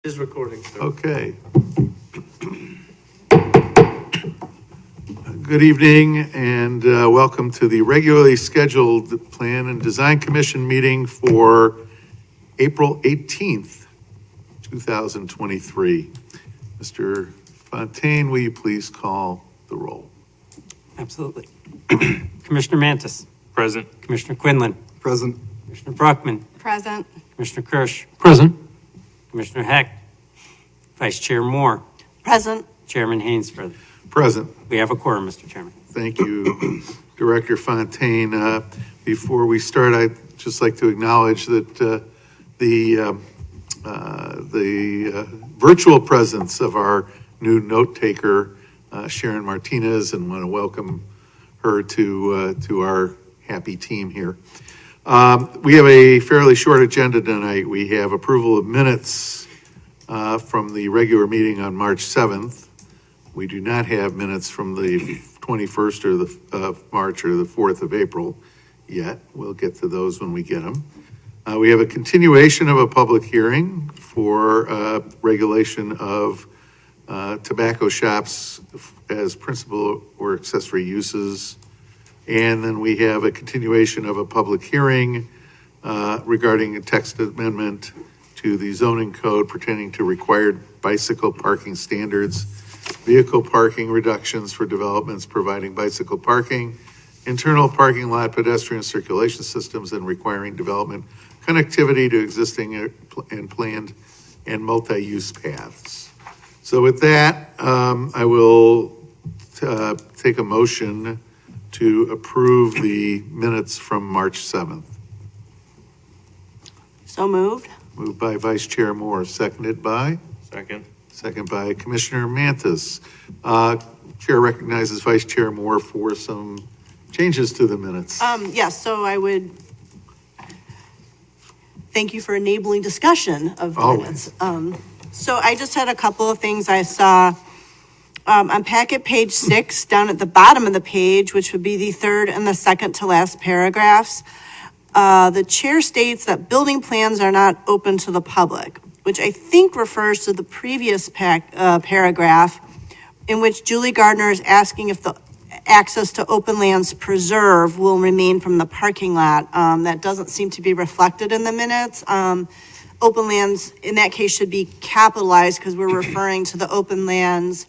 Is recording, sir. Okay. Good evening and welcome to the regularly scheduled Plan and Design Commission meeting for April 18th, 2023. Mr. Fontaine, will you please call the roll? Absolutely. Commissioner Mantis. Present. Commissioner Quinlan. Present. Commissioner Brockman. Present. Commissioner Kirsch. Present. Commissioner Heck. Vice Chair Moore. Present. Chairman Hainsford. Present. We have a quorum, Mr. Chairman. Thank you, Director Fontaine. Before we start, I'd just like to acknowledge that the virtual presence of our new note taker, Sharon Martinez, and want to welcome her to our happy team here. We have a fairly short agenda tonight. We have approval of minutes from the regular meeting on March 7th. We do not have minutes from the 21st or of March or the 4th of April yet. We'll get to those when we get them. We have a continuation of a public hearing for regulation of tobacco shops as principal or accessory uses. And then we have a continuation of a public hearing regarding a text amendment to the zoning code pertaining to required bicycle parking standards, vehicle parking reductions for developments providing bicycle parking, internal parking lot pedestrian circulation systems, and requiring development connectivity to existing and planned and multi-use paths. So with that, I will take a motion to approve the minutes from March 7th. So moved. Moved by Vice Chair Moore, seconded by? Second by Commissioner Mantis. Chair recognizes Vice Chair Moore for some changes to the minutes. Yes, so I would thank you for enabling discussion of minutes. So I just had a couple of things I saw on packet page 6, down at the bottom of the page, which would be the third and the second to last paragraphs. The chair states that building plans are not open to the public, which I think refers to the previous paragraph in which Julie Gardner is asking if the access to open lands preserve will remain from the parking lot. That doesn't seem to be reflected in the minutes. Open lands, in that case, should be capitalized because we're referring to the open lands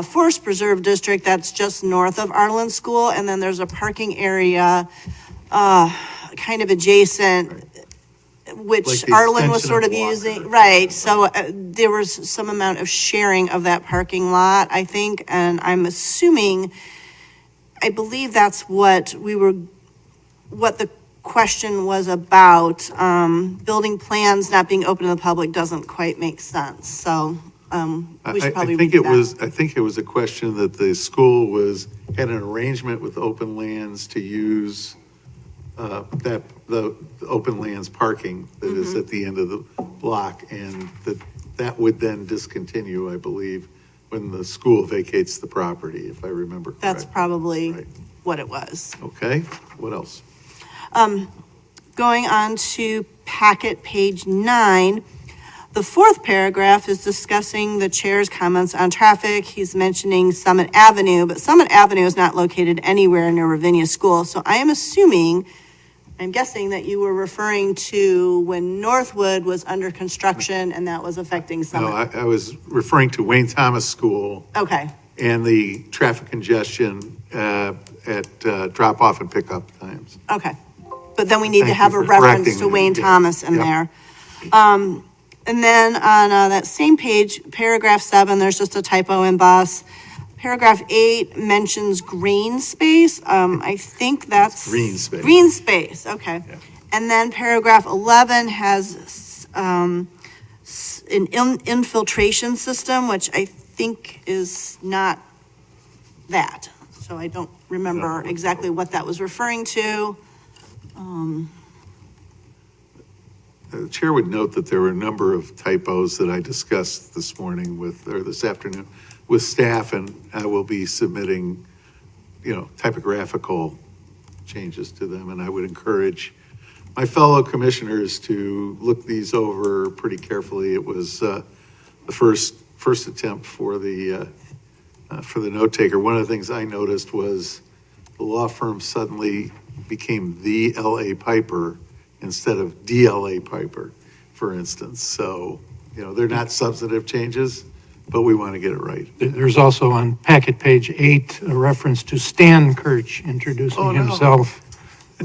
Forest Preserve District that's just north of Arlen School, and then there's a parking area kind of adjacent, which Like the Arlen was extension sort of of Walker. using, right, so there was some amount of sharing of that parking lot, I think, and I'm assuming, I believe that's what the question was about. Building plans not being open to the public doesn't quite make sense, so we should probably read that. I think it was a question that the school had an arrangement with Open Lands to use the Open Lands parking that is at the end of the block, and that would then discontinue, I believe, when the school vacates the property, if I remember correctly. That's probably Right. what it was. Okay, what else? Going on to packet page 9, the fourth paragraph is discussing the chair's comments on traffic. He's mentioning Summit Avenue, but Summit Avenue is not located anywhere near Ravinia School. So I'm guessing that you were referring to when Northwood was under construction and that was affecting No, Summit. I was referring to Wayne Thomas School Okay, and the traffic congestion at drop-off and pickup times. okay. But then we need to Thank have you a for reference correcting to me. Wayne Yeah. Thomas in Yep. there. And then on that same page, paragraph 7, there's just a typo in bus. Paragraph 8 mentions green space. I think that's. Green space. Green space, okay. Yeah. And then paragraph 11 has an infiltration system, which I think is not that. So I don't remember exactly what that was referring to. The chair would note that there were a number of typos that I discussed this afternoon with staff, and I will be submitting, typographical changes to them, and I would encourage my fellow commissioners to look these over pretty carefully. It was the first attempt for the note taker. One of the things I noticed was the law firm suddenly became the L.A. Piper instead of DLA Piper, for instance. So, they're not substantive changes, but we want to get it right. There's also on packet page 8, a reference to Stan Kirch introducing Oh, no. himself.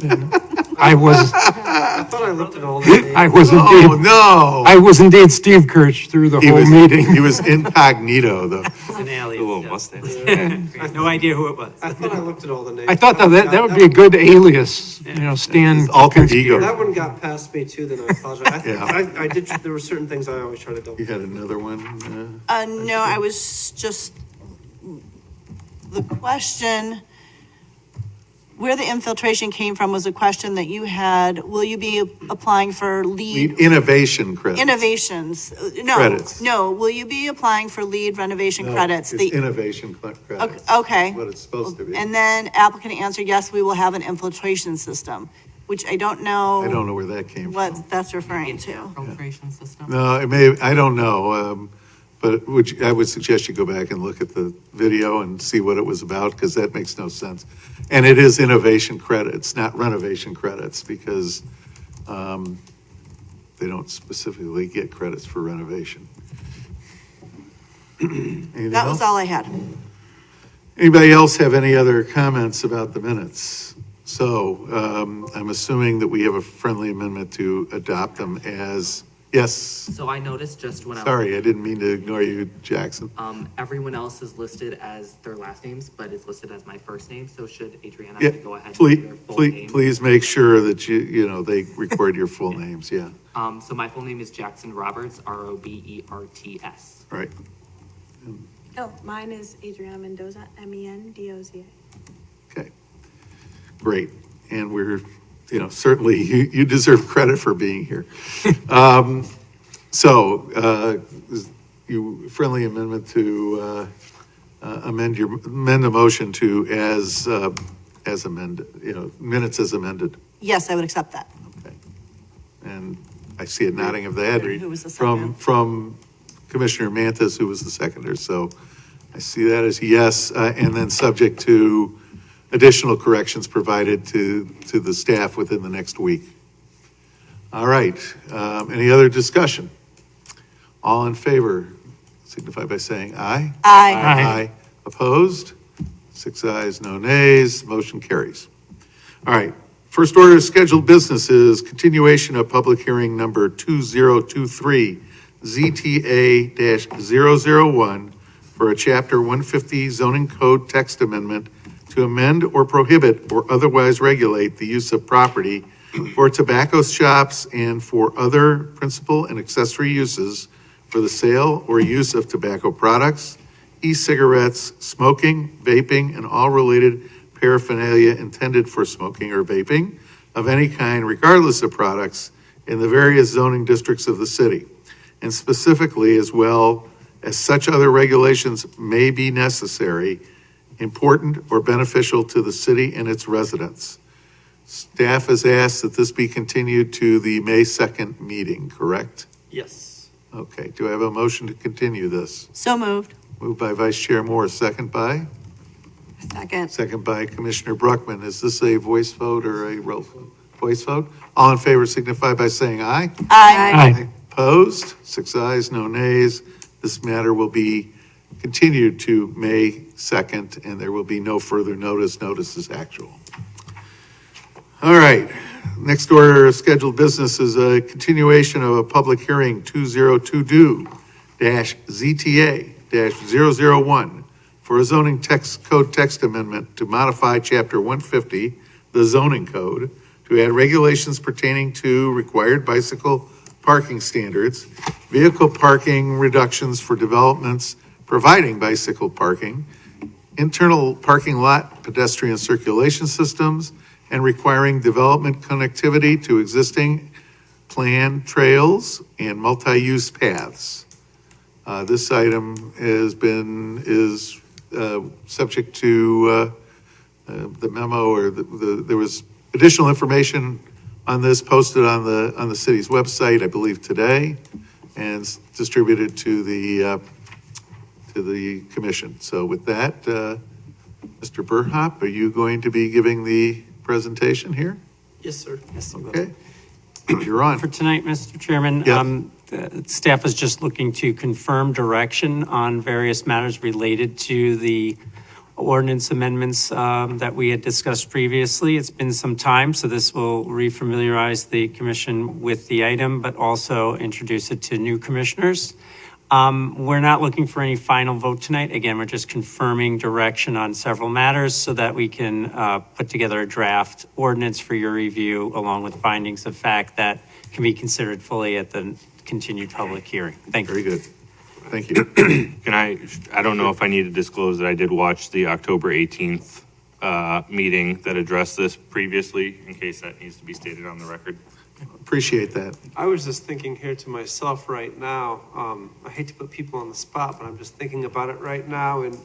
And I was, I thought I looked at all the names. I was Oh, indeed, no. I was indeed Steve Kirch through the He whole was, meeting. he was incognito, though. An alias. A little yeah. mustache. No idea who it was. I thought I looked at all the names. I thought that would be a good alias, Stan. Alter Kipinski. ego. That one got past me too, then I apologize. I think, Yeah. I did, there were certain things I always try to double. You had another one? No, I was just, the question, where the infiltration came from was a question that you had, will you be applying for Lead lead innovation credit. innovations? No, Credits. no, will you be applying for lead renovation credits? It's The- innovation credits. Okay. What it's supposed to be. And then applicant answered, yes, we will have an infiltration system, which I don't know. I don't know where that came from. What that's referring to. Filtration system? No, it may, I don't know, but I would suggest you go back and look at the video and see what it was about, because that makes no sense. And it is innovation credits, not renovation credits, because they don't specifically get credits for renovation. Anything That was else? all I had. Anybody else have any other comments about the minutes? So I'm assuming that we have a friendly amendment to adopt them as, yes. So I noticed just when Sorry, I didn't mean to ignore you, Jackson. everyone else is listed as their last names, but it's listed as my first name, so should Adriana Yeah, go ahead and please, do their full please, name? please make sure that they record your full names, yeah, So my full name is Jackson Roberts, Roberts. right. Oh, mine is Adriana Mendoza, Mendoza. Okay, great. And we're, certainly you deserve credit for being here. So, you, friendly amendment to amend the motion to as amended, minutes as amended. Yes, I would accept that. Okay. And I see a nodding of the head Who was the from, second? from Commissioner Mantis, who was the seconder. So I see that as yes, and then subject to additional corrections provided to the staff within the next week. All right, any other discussion? All in favor, signify by saying aye. Aye. Aye. Opposed? 6 ayes, no nays, motion carries. All right, first order of scheduled business is continuation of public hearing number 2023, ZTA-001, for a Chapter 150 zoning code text amendment to amend or prohibit or otherwise regulate the use of property for tobacco shops and for other principal and accessory uses for the sale or use of tobacco products, e-cigarettes, smoking, vaping, and all related paraphernalia intended for smoking or vaping of any kind, regardless of products, in the various zoning districts of the city, and specifically as well as such other regulations may be necessary, important, or beneficial to the city and its residents. Staff has asked that this be continued to the May 2nd meeting, correct? Yes. Okay, do I have a motion to continue this? So moved. Moved by Vice Chair Moore, second by? Second. Second by Commissioner Bruckman. Is this a voice vote or a roll vote? Voice vote? All in favor signify by saying aye. Aye. Opposed? 6 ayes, no nays. This matter will be continued to May 2nd, and there will be no further notice. Notice is actual. All right, next order of scheduled business is a continuation of a public hearing 2022-ZTA-001 for a zoning code text amendment to modify Chapter 150, the zoning code, to add regulations pertaining to required bicycle parking standards, vehicle parking reductions for developments providing bicycle parking, internal parking lot pedestrian circulation systems, and requiring development connectivity to existing planned trails and multi-use paths. This item is subject to the memo, or there was additional information on this posted on the city's website, I believe today. and distributed to the commission. So with that, Mr. Burhop, are you going to be giving the presentation here? Yes, sir. Yes, you will. Okay, you're on. For tonight, Mr. Chairman, Yeah. the staff is just looking to confirm direction on various matters related to the ordinance amendments that we had discussed previously. It's been some time, so this will refamiliarize the commission with the item, but also introduce it to new commissioners. We're not looking for any final vote tonight. Again, we're just confirming direction on several matters so that we can put together a draft ordinance for your review, along with findings of fact that can be considered fully at the continued public hearing. Thank you. Very good. Thank you. Can I don't know if I need to disclose that I did watch the October 18th meeting that addressed this previously, in case that needs to be stated on the record. Appreciate that. I was just thinking here to myself right now, I hate to put people on the spot, but I'm just thinking about it right now, and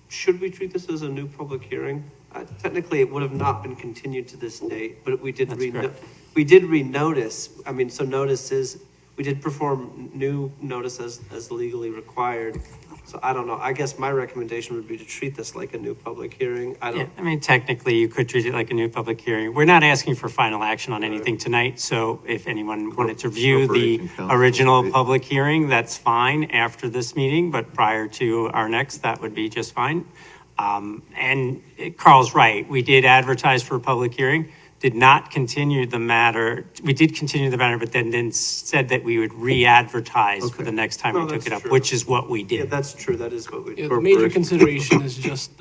should we treat this as a new public hearing? Technically, it would have not been continued to this date, but we did That's correct. we did renotice. I mean, so notices, we did perform new notice as legally required. So I don't know. I guess my recommendation would be to treat this like a new public hearing. Yeah, I mean, technically, you could treat it like a new public hearing. We're not asking for final action on anything tonight, so if anyone wanted to view the Corporation Council. original public hearing, that's fine after this meeting, but prior to our next, that would be just fine. And Carl's right, we did advertise for a public hearing, did not continue the matter. We did continue the matter, but then said that we would re-advertise for the next time No, we took that's it up, true. which is what we Yeah, did. that's true. That is what we Yeah, did. the major Corporation. consideration is just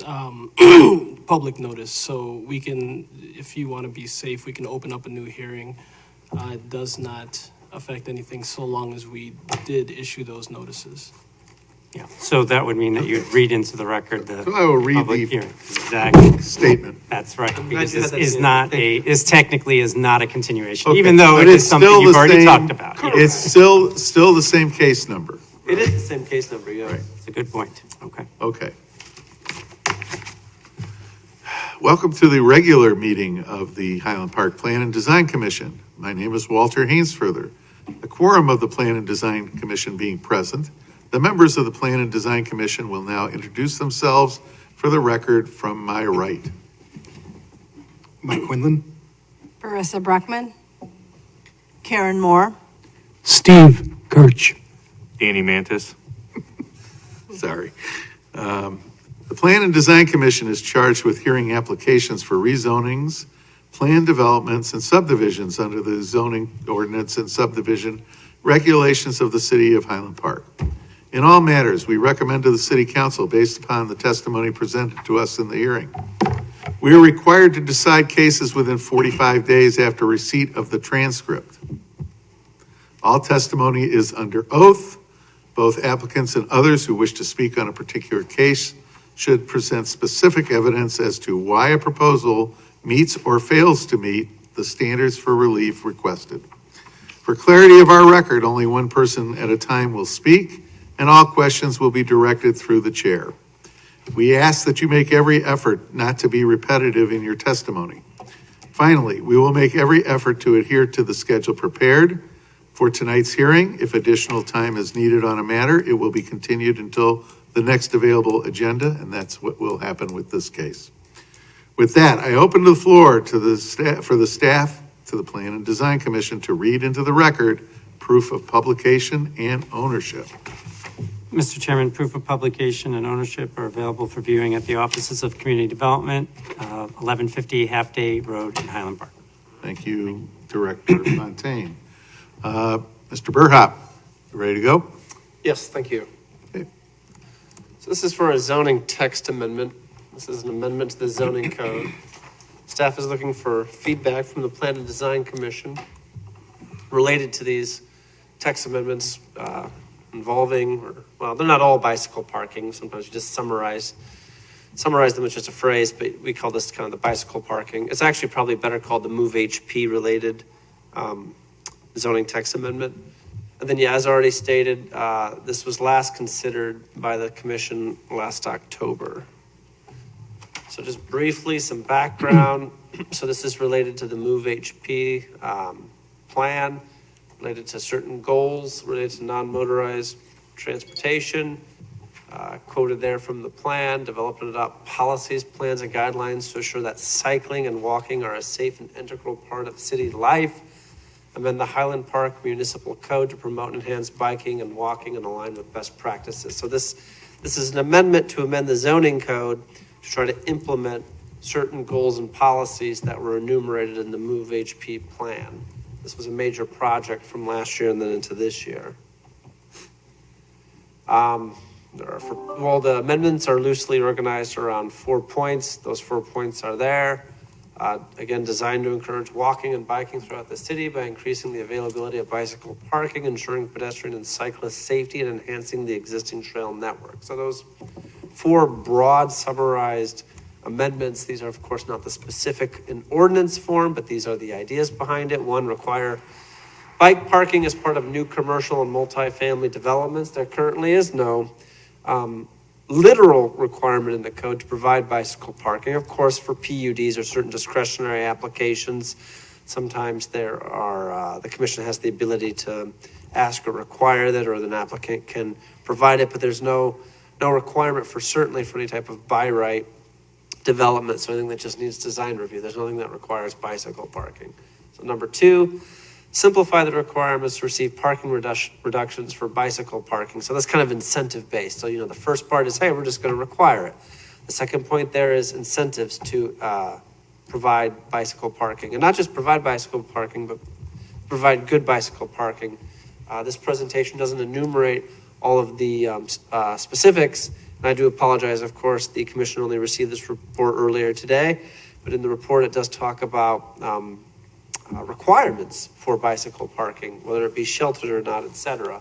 public notice, so we can, if you want to be safe, we can open up a new hearing. It does not affect anything so long as we did issue those notices. Yeah, so that would mean that you'd read into the record the So I will read public the hearing. Exactly. statement. That's right, glad because you this had that is in. not Thank this technically is not a continuation, Okay, even though but it it's is something still you've the already same- talked about. Yeah, It's still the same case number. It is the same case number, yeah. it's a good point. Okay. Okay. Welcome to the regular meeting of the Highland Park Plan and Design Commission. My name is Walter Hainsfurther. The quorum of the Plan and Design Commission being present, the members of the Plan and Design Commission will now introduce themselves for the record from my right. Mike Quinlan. Marissa Bruckman. Karen Moore. Steve Kirch. Danny Mantis. Sorry. The Plan and Design Commission is charged with hearing applications for rezonings, plan developments, and subdivisions under the zoning ordinance and subdivision regulations of the city of Highland Park. In all matters, we recommend to the city council based upon the testimony presented to us in the hearing. We are required to decide cases within 45 days after receipt of the transcript. All testimony is under oath. Both applicants and others who wish to speak on a particular case should present specific evidence as to why a proposal meets or fails to meet the standards for relief requested. For clarity of our record, only one person at a time will speak, and all questions will be directed through the chair. We ask that you make every effort not to be repetitive in your testimony. Finally, we will make every effort to adhere to the schedule prepared for tonight's hearing. If additional time is needed on a matter, it will be continued until the next available agenda, and that's what will happen with this case. With that, I open the floor to the staff, for the staff, to the Plan and Design Commission to read into the record proof of publication and ownership. Mr. Chairman, proof of publication and ownership are available for viewing at the offices of Community Development, 1150 Half Day Road in Highland Park. Thank you, Director Fontaine. Mr. Burhop, you ready to go? Yes, thank you. Okay. So this is for a zoning text amendment. This is an amendment to the zoning code. Staff is looking for feedback from the Plan and Design Commission related to these text amendments involving, well, they're not all bicycle parking. Sometimes we just summarize them with just a phrase, but we call this kind of the bicycle parking. It's actually probably better called the Move HP related zoning text amendment. And then, yeah, as already stated, this was last considered by the commission last October. So just briefly, some background. So this is related to the Move HP plan. related to certain goals related to non-motorized transportation. Quoted there from the plan, develop and adopt policies, plans, and guidelines to ensure that cycling and walking are a safe and integral part of city life. Amend the Highland Park Municipal Code to promote and enhance biking and walking and align with best practices. So this is an amendment to amend the zoning code to try to implement certain goals and policies that were enumerated in the Move HP plan. This was a major project from last year and then into this year. The amendments are loosely organized around 4 points. Those 4 points are there. Again, designed to encourage walking and biking throughout the city by increasing the availability of bicycle parking, ensuring pedestrian and cyclist safety, and enhancing the existing trail network. So those 4 broad summarized amendments, these are of course not the specific in ordinance form, but these are the ideas behind it. 1, require bike parking as part of new commercial and multifamily developments. There currently is no literal requirement in the code to provide bicycle parking. Of course, for PUDs or certain discretionary applications, sometimes there are, the commission has the ability to ask or require that, or an applicant can provide it, but there's no requirement for certainly for any type of by right development. So anything that just needs design review, there's nothing that requires bicycle parking. So number 2, simplify the requirements to receive parking reductions for bicycle parking. So that's kind of incentive based. So, the first part is, hey, we're just going to require it. The second point there is incentives to provide bicycle parking, and not just provide bicycle parking, but provide good bicycle parking. This presentation doesn't enumerate all of the specifics, and I do apologize. Of course, the commission only received this report earlier today, but in the report it does talk about requirements for bicycle parking, whether it be sheltered or not, etc.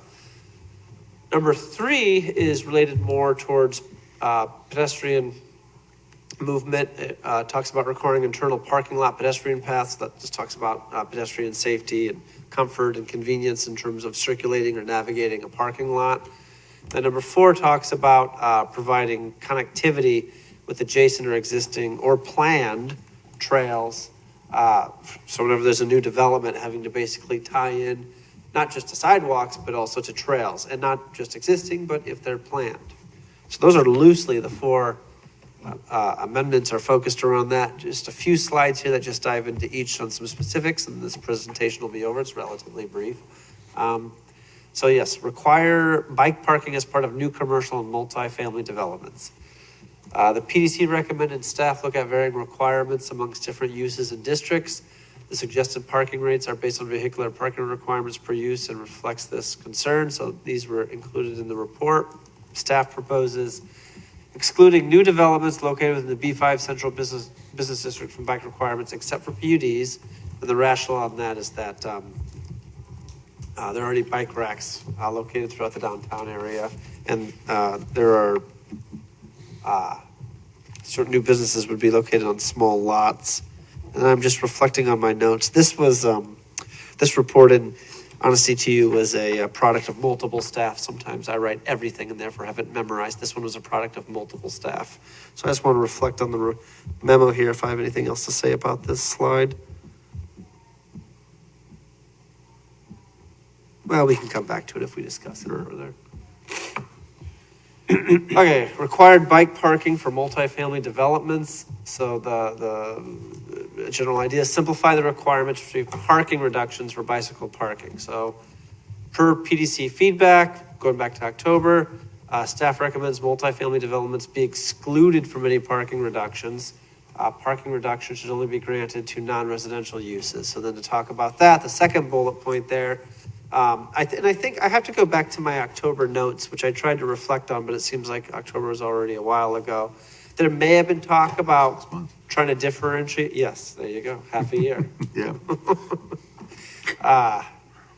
Number 3 is related more towards pedestrian movement. It talks about requiring internal parking lot pedestrian paths. That just talks about pedestrian safety and comfort and convenience in terms of circulating or navigating a parking lot. Then number 4 talks about providing connectivity with adjacent or existing or planned trails. So whenever there's a new development, having to basically tie in not just to sidewalks, but also to trails, and not just existing, but if they're planned. So those are loosely the 4 amendments are focused around that. Just a few slides here that just dive into each on some specifics, and this presentation will be over. It's relatively brief. So yes, require bike parking as part of new commercial and multifamily developments. The PDC recommended staff look at varying requirements amongst different uses and districts. The suggested parking rates are based on vehicular parking requirements per use and reflects this concern. So these were included in the report. Staff proposes excluding new developments located within the B5 Central Business District from bike requirements except for PUDs. And the rationale on that is that there are already bike racks located throughout the downtown area, and there are certain new businesses would be located on small lots. And I'm just reflecting on my notes. This was, this report, in honesty to you, was a product of multiple staff. Sometimes I write everything and therefore have it memorized. This one was a product of multiple staff. So I just want to reflect on the memo here if I have anything else to say about this slide. Well, we can come back to it if we discuss it further. Okay, required bike parking for multifamily developments. So the general idea is simplify the requirements to receive parking reductions for bicycle parking. So per PDC feedback, going back to October, staff recommends multifamily developments be excluded from any parking reductions. Parking reductions should only be granted to non-residential uses. So then to talk about that, the second bullet point there, I think I have to go back to my October notes, which I tried to reflect on, but it seems like October was already a while ago. There may have been talk about trying to differentiate. Yes, there you go. Half a year. Yeah.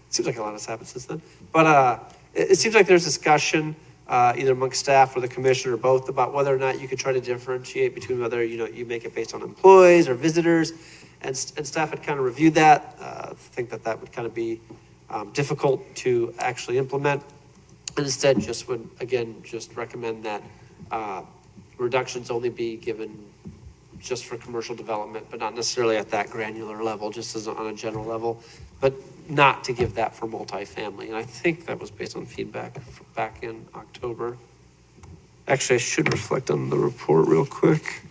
Seems like a lot has happened since then. But it seems like there's discussion either amongst staff or the commission or both about whether or not you could try to differentiate between whether you make it based on employees or visitors. And staff had kind of reviewed that. Think that would kind of be difficult to actually implement, and instead just would, again, just recommend that reductions only be given just for commercial development, but not necessarily at that granular level, just as on a general level, but not to give that for multifamily. And I think that was based on feedback back in October. Actually, I should reflect on the report real quick.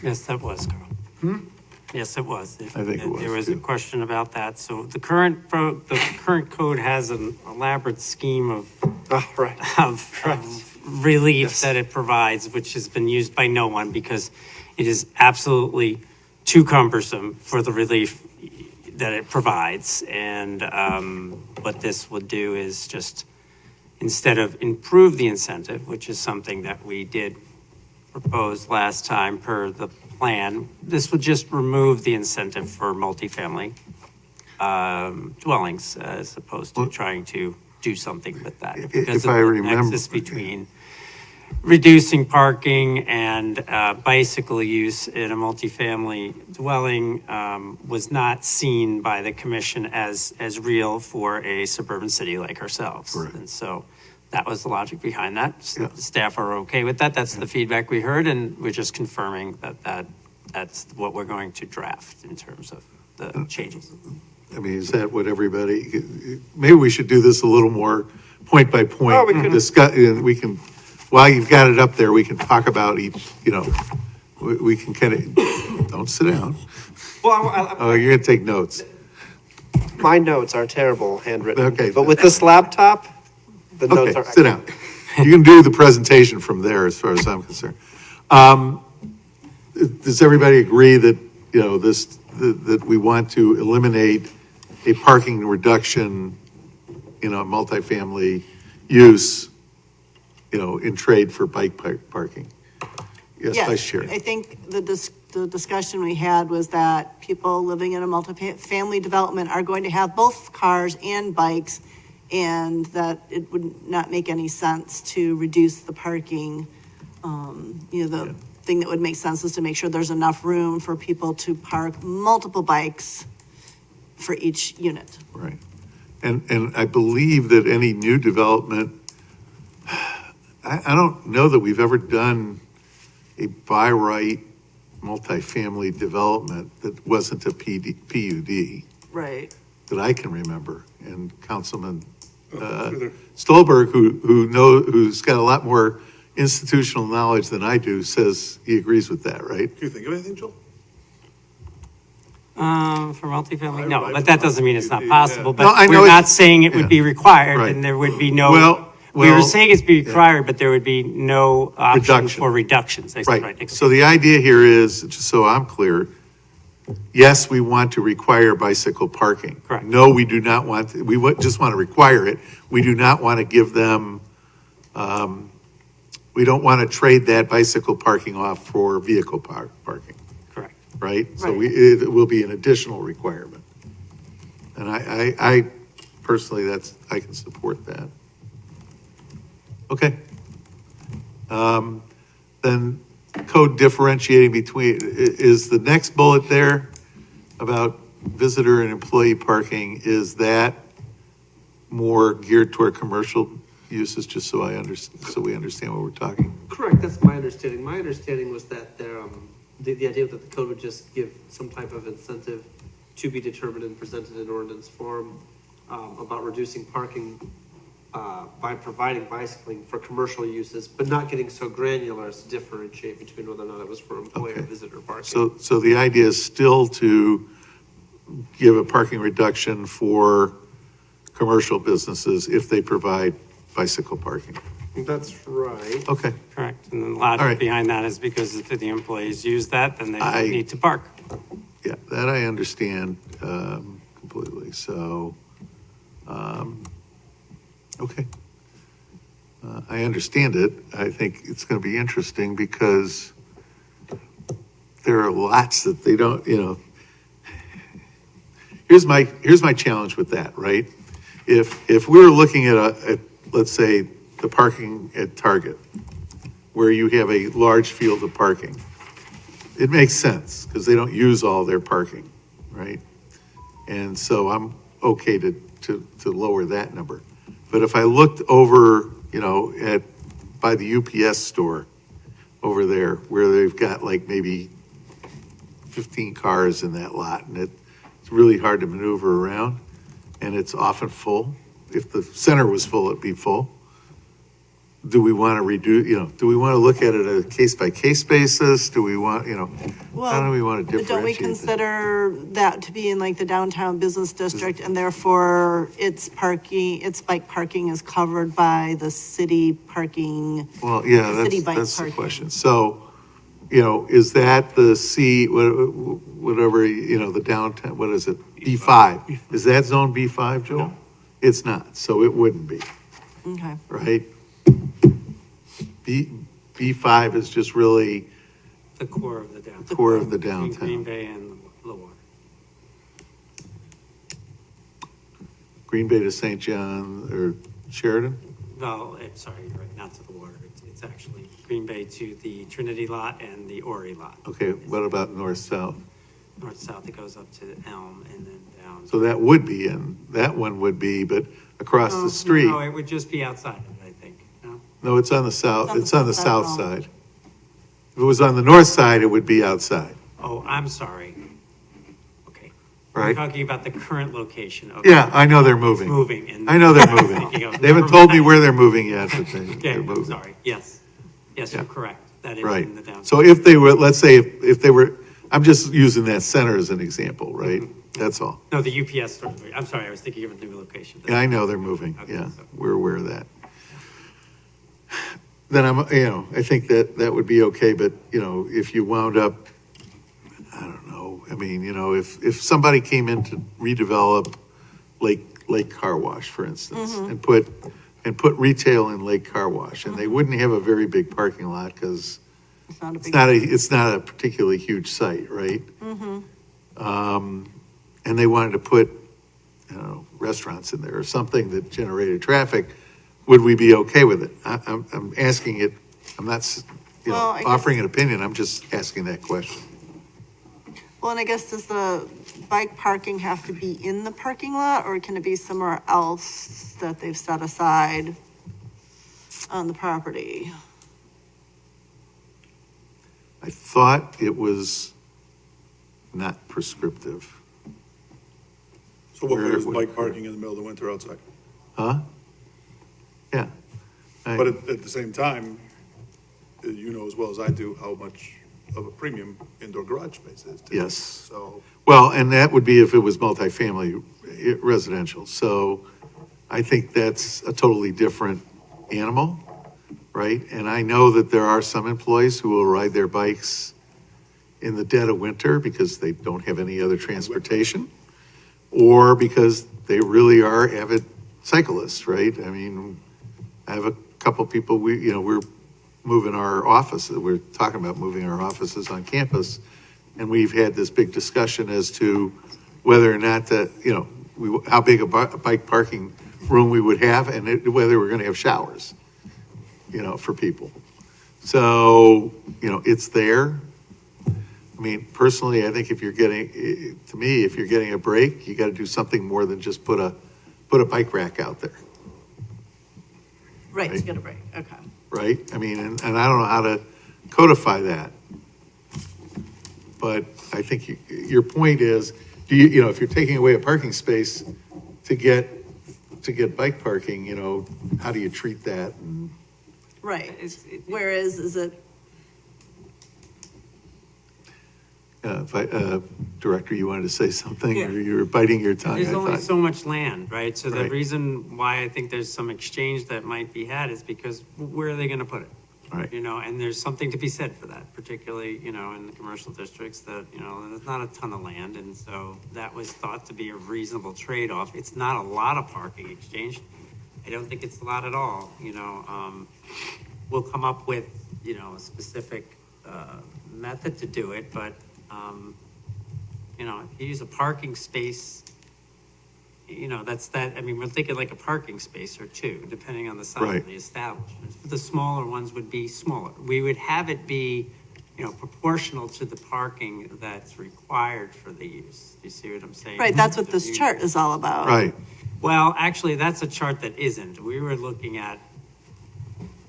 Yes, that was, Carl. Yes, it was. I think it was, There was a too. question about that. So the current code has an elaborate scheme of Right. of relief that it provides, which has been used by no one because it is absolutely too cumbersome for the relief that it provides. And what this would do is just, instead of improve the incentive, which is something that we did propose last time per the plan, this would just remove the incentive for multifamily dwellings as opposed to trying to do something with that. Because if I of the remember- nexus between reducing parking and bicycle use in a multifamily dwelling was not seen by the commission as real for a suburban city like ourselves. Correct. And so that was the logic behind that. Yeah. Staff are okay with that. That's the feedback we heard, and we're just confirming that's what we're going to draft in terms of the changes. I mean, is that what everybody, maybe we should do this a little more point by point. Oh, we could- Discuss, we can, while you've got it up there, we can talk about each, we can kind of, don't sit down. Well, Oh, you're gonna take notes. my notes are terrible handwritten. Okay. But with this laptop, the notes Okay, are. sit down. You can do the presentation from there as far as I'm concerned. Does everybody agree that, that we want to eliminate a parking reduction, multifamily use, in trade for bike parking? Yes, Vice Chair. I think the discussion we had was that people living in a multi-family development are going to have both cars and bikes, and that it would not make any sense to reduce the parking. The thing that would make sense is to make sure there's enough room for people to park multiple bikes for each unit. Right. And I believe that any new development, I don't know that we've ever done a by right multifamily development that wasn't a PUD Right. that I can remember. And Councilman Stolberg, who's got a lot more institutional knowledge than I do, says he agrees with that, right? Can you think of anything, Joel? For multifamily, no, but that doesn't mean it's not possible, No, I but know we're not it's- saying it would be required, Right. and there would be no, Well, we were well, saying it's be yeah. required, but there would be no option Reduction. for reductions. Right. So the idea here is, just so I'm clear, yes, we want to require bicycle parking. Correct. No, we do not want, just want to require it. We do not want to give them, we don't want to trade that bicycle parking off for vehicle parking, Correct. right? So Right. it will be an additional requirement. And I personally, I can support that. Okay. Then code differentiating between, is the next bullet there about visitor and employee parking, is that more geared toward commercial uses, just so so we understand what we're talking? Correct, that's my understanding. My understanding was that there, the idea that the code would just give some type of incentive to be determined and presented in ordinance form, about reducing parking, by providing bicycling for commercial uses, but not getting so granular as to differentiate between whether or not it was for employee or Okay. visitor parking. So the idea is still to give a parking reduction for commercial businesses if they provide bicycle parking. That's right. Okay, Correct, and the All logic right. behind that is because if the employees use that, then they I- don't need to park. yeah, that I understand completely, so, okay. I understand it. I think it's going to be interesting because there are lots that they don't, here's my challenge with that, right? If we're looking at let's say, the parking at Target, where you have a large field of parking, it makes sense, because they don't use all their parking, right? And so I'm okay to lower that number. But if I looked over, by the UPS store, over there, where they've got like maybe 15 cars in that lot, and it's really hard to maneuver around, and it's often full. If the center was full, it'd be full. Do we want to do we want to look at it a case-by-case basis? Do we want, how do we want to But don't we differentiate? consider that to be in like the downtown business district, and therefore its bike parking is covered by the city parking? Well, yeah, City bike that's the parking. question. So, is that the whatever, the downtown, what is it? B5. Is that zone B5, Joel? It's not, so it wouldn't be, Okay. right? B5 is just really The core of the downtown. core of the Between Green downtown. Bay and the water. Green Bay to St. John or Sheridan? Well, sorry, you're right, not to the water. It's actually Green Bay to the Trinity lot and the Ori lot. Okay, what about north-south? North-south, it goes up to Elm and then down. So that would be that one would be, but across the street. No, it would just be outside of it, I think. No? No, it's on the south, It's it's on the south south side. If it was on the north side, it would be outside, Oh, I'm sorry. Okay. right? You're talking about the current location. Okay. Yeah, I know they're It's moving. moving. And I know they're moving. Thinking of- They haven't told me where they're moving yet, but Okay, they're moving. sorry. Yes. Yes, you're Yeah. correct. That is Right. in the downtown. So if they were, let's say if they were, I'm just using that center as an example, right? That's all. No, the UPS store. I'm sorry, I was thinking of a new location. Yeah, I know they're moving, Okay, yeah, so- we're aware of that. Then I think that would be okay, but, if you wound up, I don't know, if somebody came in to redevelop Lake Car Wash, for instance, and put retail in Lake Car Wash, and they wouldn't have a very big parking lot, because It's not a big. it's not a particularly huge site, right? And they wanted to put, restaurants in there or something that generated traffic, would we be okay with it? I'm asking it, I'm not, Well, I guess- offering an opinion, I'm just asking that question. Well, and I guess does the bike parking have to be in the parking lot, or can it be somewhere else that they've set aside on the property? I thought it was not prescriptive, So what Where if it was would- bike parking in the middle of the winter outside? huh? Yeah. But at the same time, you know as well as I do how much of a premium indoor garage space is. too. Yes. So, Well, and that would be if it was multifamily residential, so I think that's a totally different animal, right? And I know that there are some employees who will ride their bikes in the dead of winter because they don't have any other transportation, or because they really are avid cyclists, right? I mean, I have a couple people, we're moving our offices, we're talking about moving our offices on campus, and we've had this big discussion as to whether or not how big a bike parking room we would have, and whether we're gonna have showers, for people. So, it's there. I mean, personally, I think if you're getting a break, you gotta do something more than just put a bike rack out there, Right, Right. to get a break, okay. right? I mean, and I don't know how to codify that. But I think your point is, if you're taking away a parking space to get bike parking, how do you treat that? And Right, whereas is it, Director, you wanted to say something, Yeah. or you were biting your tongue, I There's only thought. so much land, right? So the Right. reason why I think there's some exchange that might be had is because where are they gonna put it? Right. And there's something to be said for that, particularly, in the commercial districts that, there's not a ton of land. And so that was thought to be a reasonable trade-off. It's not a lot of parking exchange. I don't think it's a lot at all, We'll come up with, a specific, method to do it, but, if you use a parking space, we're thinking like a parking space or two, depending on the size Right. of the establishment. The smaller ones would be smaller. We would have it be, proportional to the parking that's required for the use. You see what I'm saying? right, that's what this chart is all about. Right, Well, actually, that's a chart that isn't. We were looking at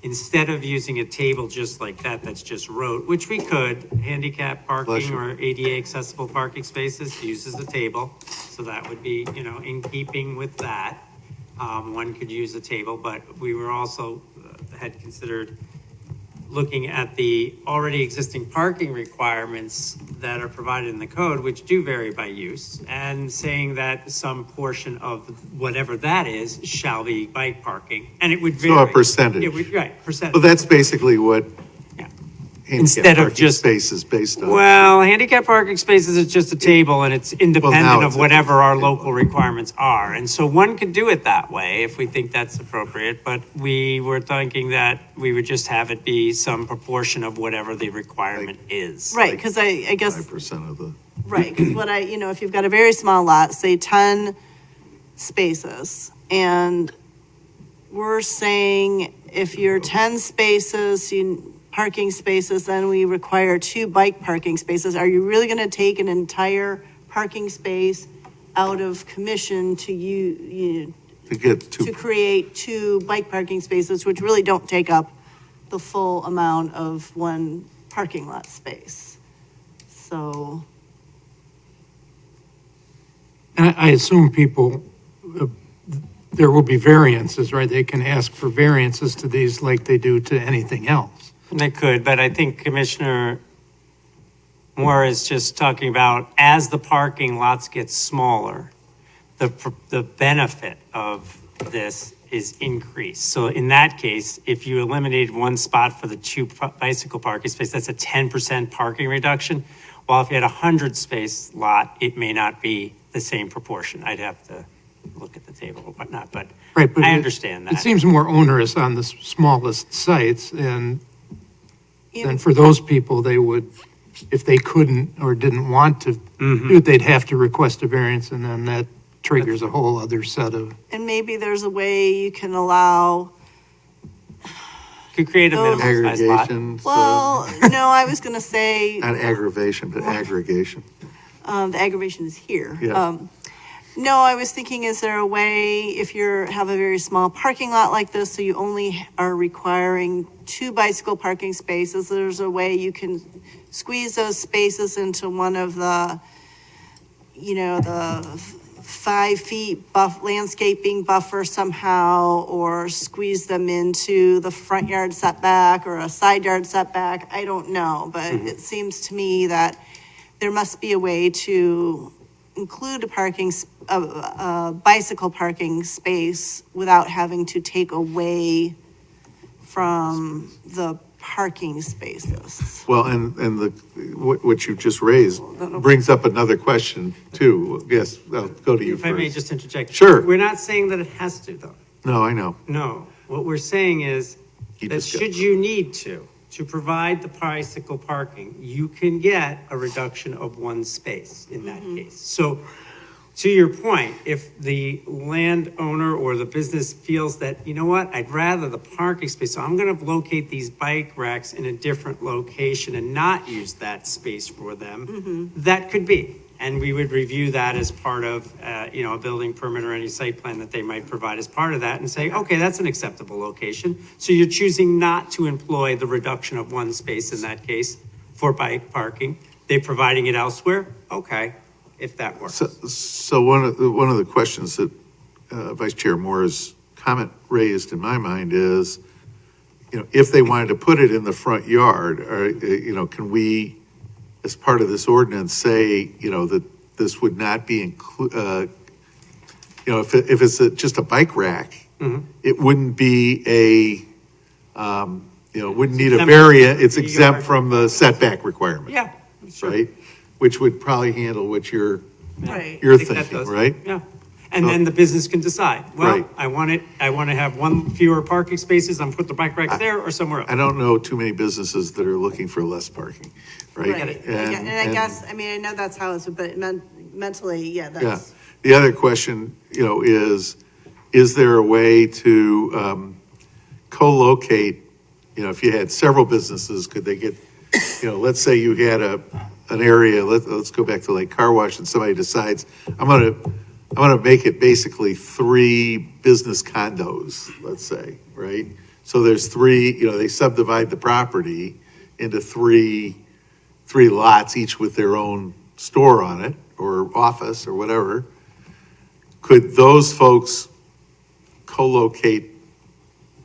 instead of using a table just like that, that's just wrote, which we could, handicap parking or ADA accessible parking spaces uses a table. So that would be, in keeping with that. One could use a table, but we were also, had considered looking at the already existing parking requirements that are provided in the code, which do vary by use, and saying that some portion of whatever that is shall be bike parking, and it would vary. So a percentage. It would, right, percentage. Well, that's basically what Yeah. handicap Instead of parking just- space is based on. Well, handicap parking spaces is just a table, and it's independent it's of a whatever our table. local requirements are. And so one could do it that way if we think that's appropriate, but we were thinking that we would just have it be some proportion of whatever the requirement is. Right, because I guess, 5% of the, right, because what if you've got a very small lot, say 10 spaces, and we're saying if you're 10 spaces, parking spaces, then we require 2 bike parking spaces. Are you really going to take an entire parking space out of commission to get to to, create 2 bike parking spaces, which really don't take up the full amount of one parking lot space? So, And I assume people, there will be variances, right? They can ask for variances to these like they do to anything else. They could, but I think Commissioner Moore is just talking about as the parking lots get smaller, the benefit of this is increased. So in that case, if you eliminated one spot for the 2 bicycle parking space, that's a 10% parking reduction. While if you had a 100-space lot, it may not be the same proportion. I'd have to look at the table or whatnot, but Right, but I it- understand It that. seems more onerous on the smallest sites, and then in- for those people, they would, if they couldn't or didn't want to Mm-hmm. do it, they'd have to request a variance, and then that triggers a whole other set of, and maybe there's a way you can allow, Could create a minimum size lot. aggregation, so, well, no, I was going to say, not aggravation, but aggregation. the aggravation is here. Yeah. No, I was thinking, is there a way, if have a very small parking lot like this, so you only are requiring 2 bicycle parking spaces, there's a way you can squeeze those spaces into one of the, the 5 feet landscaping buffer somehow, or squeeze them into the front yard setback or a side yard setback, I don't know, but it seems to me that there must be a way to include a bicycle parking space without having to take away from the parking spaces. Well, and what you just raised brings up another question too. Yes, I'll go to you If I may first. just interject. Sure. We're not saying that it has to, though. No, I know. No, what we're saying is You that just got- should you need to provide the bicycle parking, you can get a reduction of 1 space in that case. So to your point, if the landowner or the business feels that, you know what, I'd rather the parking space, so I'm gonna locate these bike racks in a different location and not use that space for them, that could be. And we would review that as part of, a building permit or any site plan that they might provide as part of that and say, okay, that's an acceptable location. So you're choosing not to employ the reduction of 1 space in that case for bike parking. They're providing it elsewhere, okay, if that works. So one of the questions that Vice Chair Moore's comment raised in my mind is, if they wanted to put it in the front yard, or, can we, as part of this ordinance, say, that this would not be if it's just a bike rack, it wouldn't be wouldn't need a exempt variant, it's from the exempt yard. from the setback requirement. Yeah, sure. Right? Which would probably handle what you're Right. You're I think that thinking, does. right? Yeah. And then the business can decide, well, Right. I want to have 1 fewer parking spaces, I'm put the bike rack there or somewhere else. I don't know too many businesses that are looking for less parking, right? Right, and I guess, I know that's how it's, but mentally, yeah, Yeah. that's, The other question, is there a way to co-locate, if you had several businesses, could they get, let's say you had an area, let's go back to like car wash, and somebody decides, I'm gonna make it basically 3 business condos, let's say, right? So there's three, they subdivide the property into three lots, each with their own store on it, or office, or whatever. Could those folks co-locate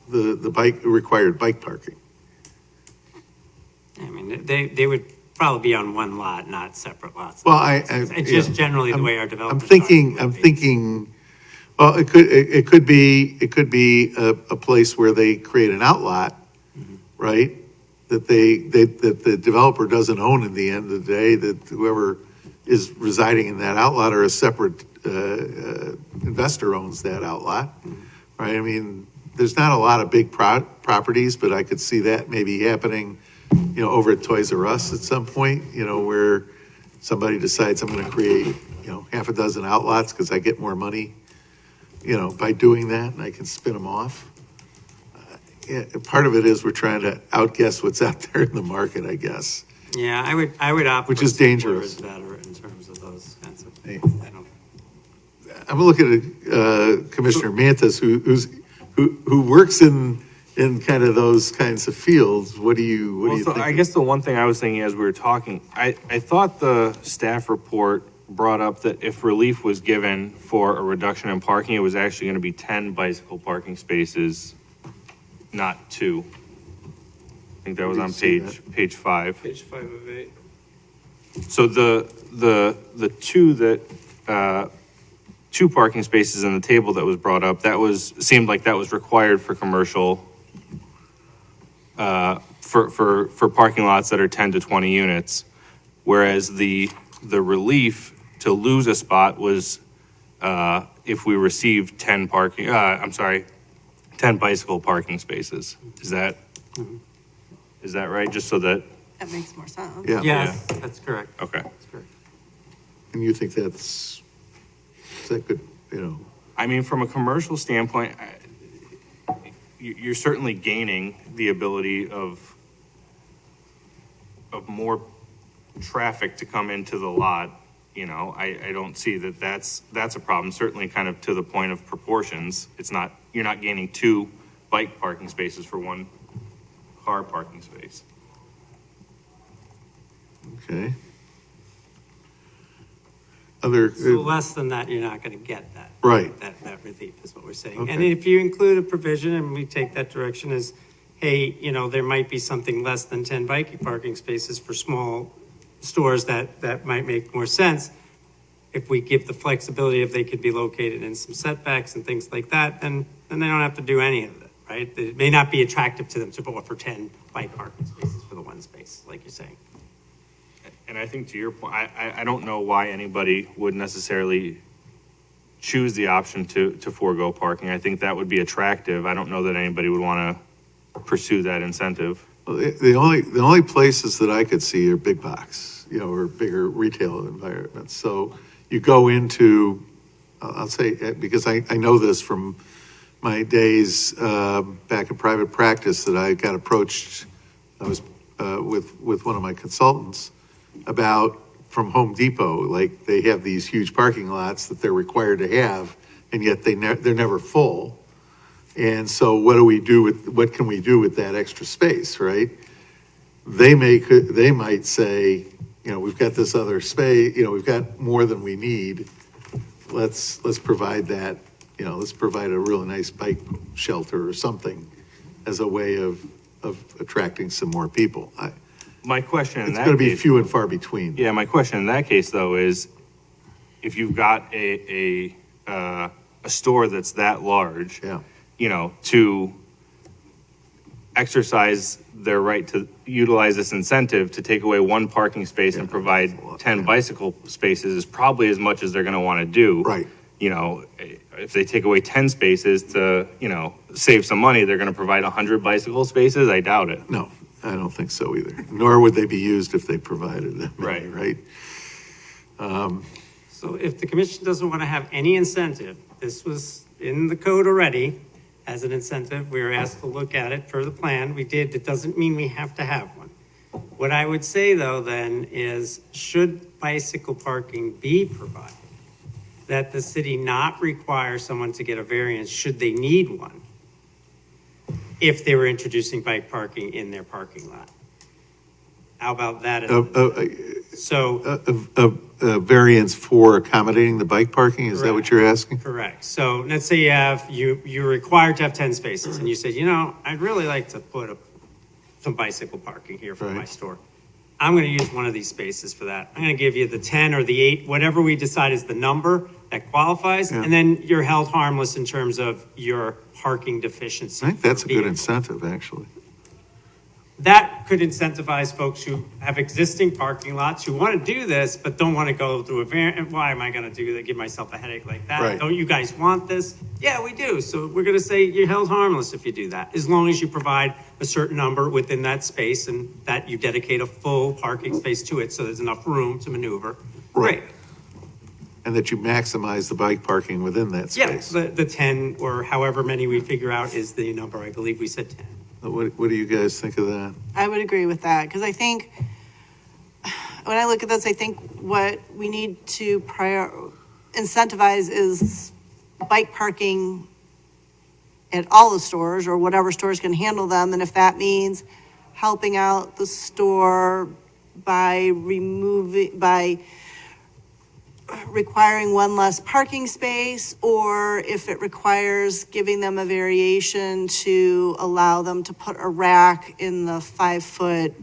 the required bike parking? I mean, they would probably be on one lot, not separate lots. Well, It's just generally the way our I'm development. thinking, well, it could be a place where they create an outlot, right? That that the developer doesn't own in the end of the day, that whoever is residing in that outlot or a separate, investor owns that outlot, right? I mean, there's not a lot of big properties, but I could see that maybe happening, over at Toys R Us at some point, where somebody decides I'm gonna create, half a dozen outlots because I get more money, by doing that, and I can spin them off. Yeah, part of it is we're trying to outguess what's out there in the market, I guess. Yeah, I would opt. Which for is dangerous. simpler is better in terms of those kinds of. Hey. I don't- I'm looking at Commissioner Mantis, who works in kind of those kinds of fields. What do you So think? I guess the one thing I was thinking as we were talking, I thought the staff report brought up that if relief was given for a reduction in parking, it was actually gonna be 10 bicycle parking spaces, not 2. I think that was Where on do you see page 5. Page 5 of 8. So the two that, 2 parking spaces in the table that was brought up, seemed like that was required for commercial, for parking lots that are 10 to 20 units. Whereas the relief to lose a spot was, if we received 10 bicycle parking spaces. Is that right? Just so that, That makes more sense. Yeah, Yes, that's correct. okay. That's correct. and you think is that good, I mean, from a commercial standpoint, you're certainly gaining the ability of more traffic to come into the lot. I don't see that's a problem, certainly kind of to the point of proportions. You're not gaining 2 bike parking spaces for 1 car parking space. okay. Other, So less than that, you're not gonna get that. Right. That relief is what we're saying. Okay. And if you include a provision, and we take that direction as, hey, there might be something less than 10 bike parking spaces for small stores that might make more sense. If we give the flexibility, if they could be located in some setbacks and things like that, then they don't have to do any of it, right? It may not be attractive to them to offer 10 bike parking spaces for the 1 space, like you're saying. And I think to your point, I don't know why anybody would necessarily choose the option to forego parking. I think that would be attractive. I don't know that anybody would want to pursue that incentive. the only places that I could see are big box, or bigger retail environments. So you go into, I'll say, because I know this from my days back in private practice, that I got approached, I was with one of my consultants about, from Home Depot, like they have these huge parking lots that they're required to have, and yet they're never full. And so what can we do with that extra space, right? They might say, we've got this other space, we've got more than we need. Let's provide that, let's provide a really nice bike shelter or something as a way of attracting some more people. My question in It's that gonna be case- few and far between. Yeah, my question in that case, though, is if you've got a store that's that large, Yeah. To exercise their right to utilize this incentive to take away 1 parking space and provide that's a lot, 10 yeah. bicycle spaces is probably as much as they're gonna wanna do. Right. If they take away 10 spaces to, save some money, they're gonna provide 100 bicycle spaces? I doubt it. No, I don't think so either. Nor would they be used if they provided them, Right. right? So if the commission doesn't want to have any incentive, this was in the code already as an incentive. We were asked to look at it per the plan. We did. It doesn't mean we have to have one. What I would say though then is, should bicycle parking be provided, that the city not require someone to get a variance should they need one. if they were introducing bike parking in their parking lot. How about that? So, A variance for accommodating the bike parking, is that what you're asking? correct. So let's say you're required to have 10 spaces and you said, I'd really like to put some bicycle parking here for my Right. store. I'm going to use one of these spaces for that. I'm going to give you the 10 or the 8, whatever we decide is the number that qualifies. Yeah. And then you're held harmless in terms of your parking deficiency. I think that's a good vehicle. incentive, actually. That could incentivize folks who have existing parking lots who want to do this, but don't want to go through a variant. Why am I going to do that? Give myself a headache like that? Right. Don't you guys want this? Yeah, we do. So we're going to say you're held harmless if you do that, as long as you provide a certain number within that space and that you dedicate a full parking space to it, so there's enough room to maneuver. Right. And that you maximize the bike parking within that Yeah, space. the 10 or however many we figure out is the number. I believe we said 10. What do you guys think of that? I would agree with that, because I think, when I look at this, I think what we need to incentivize is bike parking at all the stores, or whatever stores can handle them, and if that means helping out the store by requiring one less parking space, or if it requires giving them a variation to allow them to put a rack in the 5-foot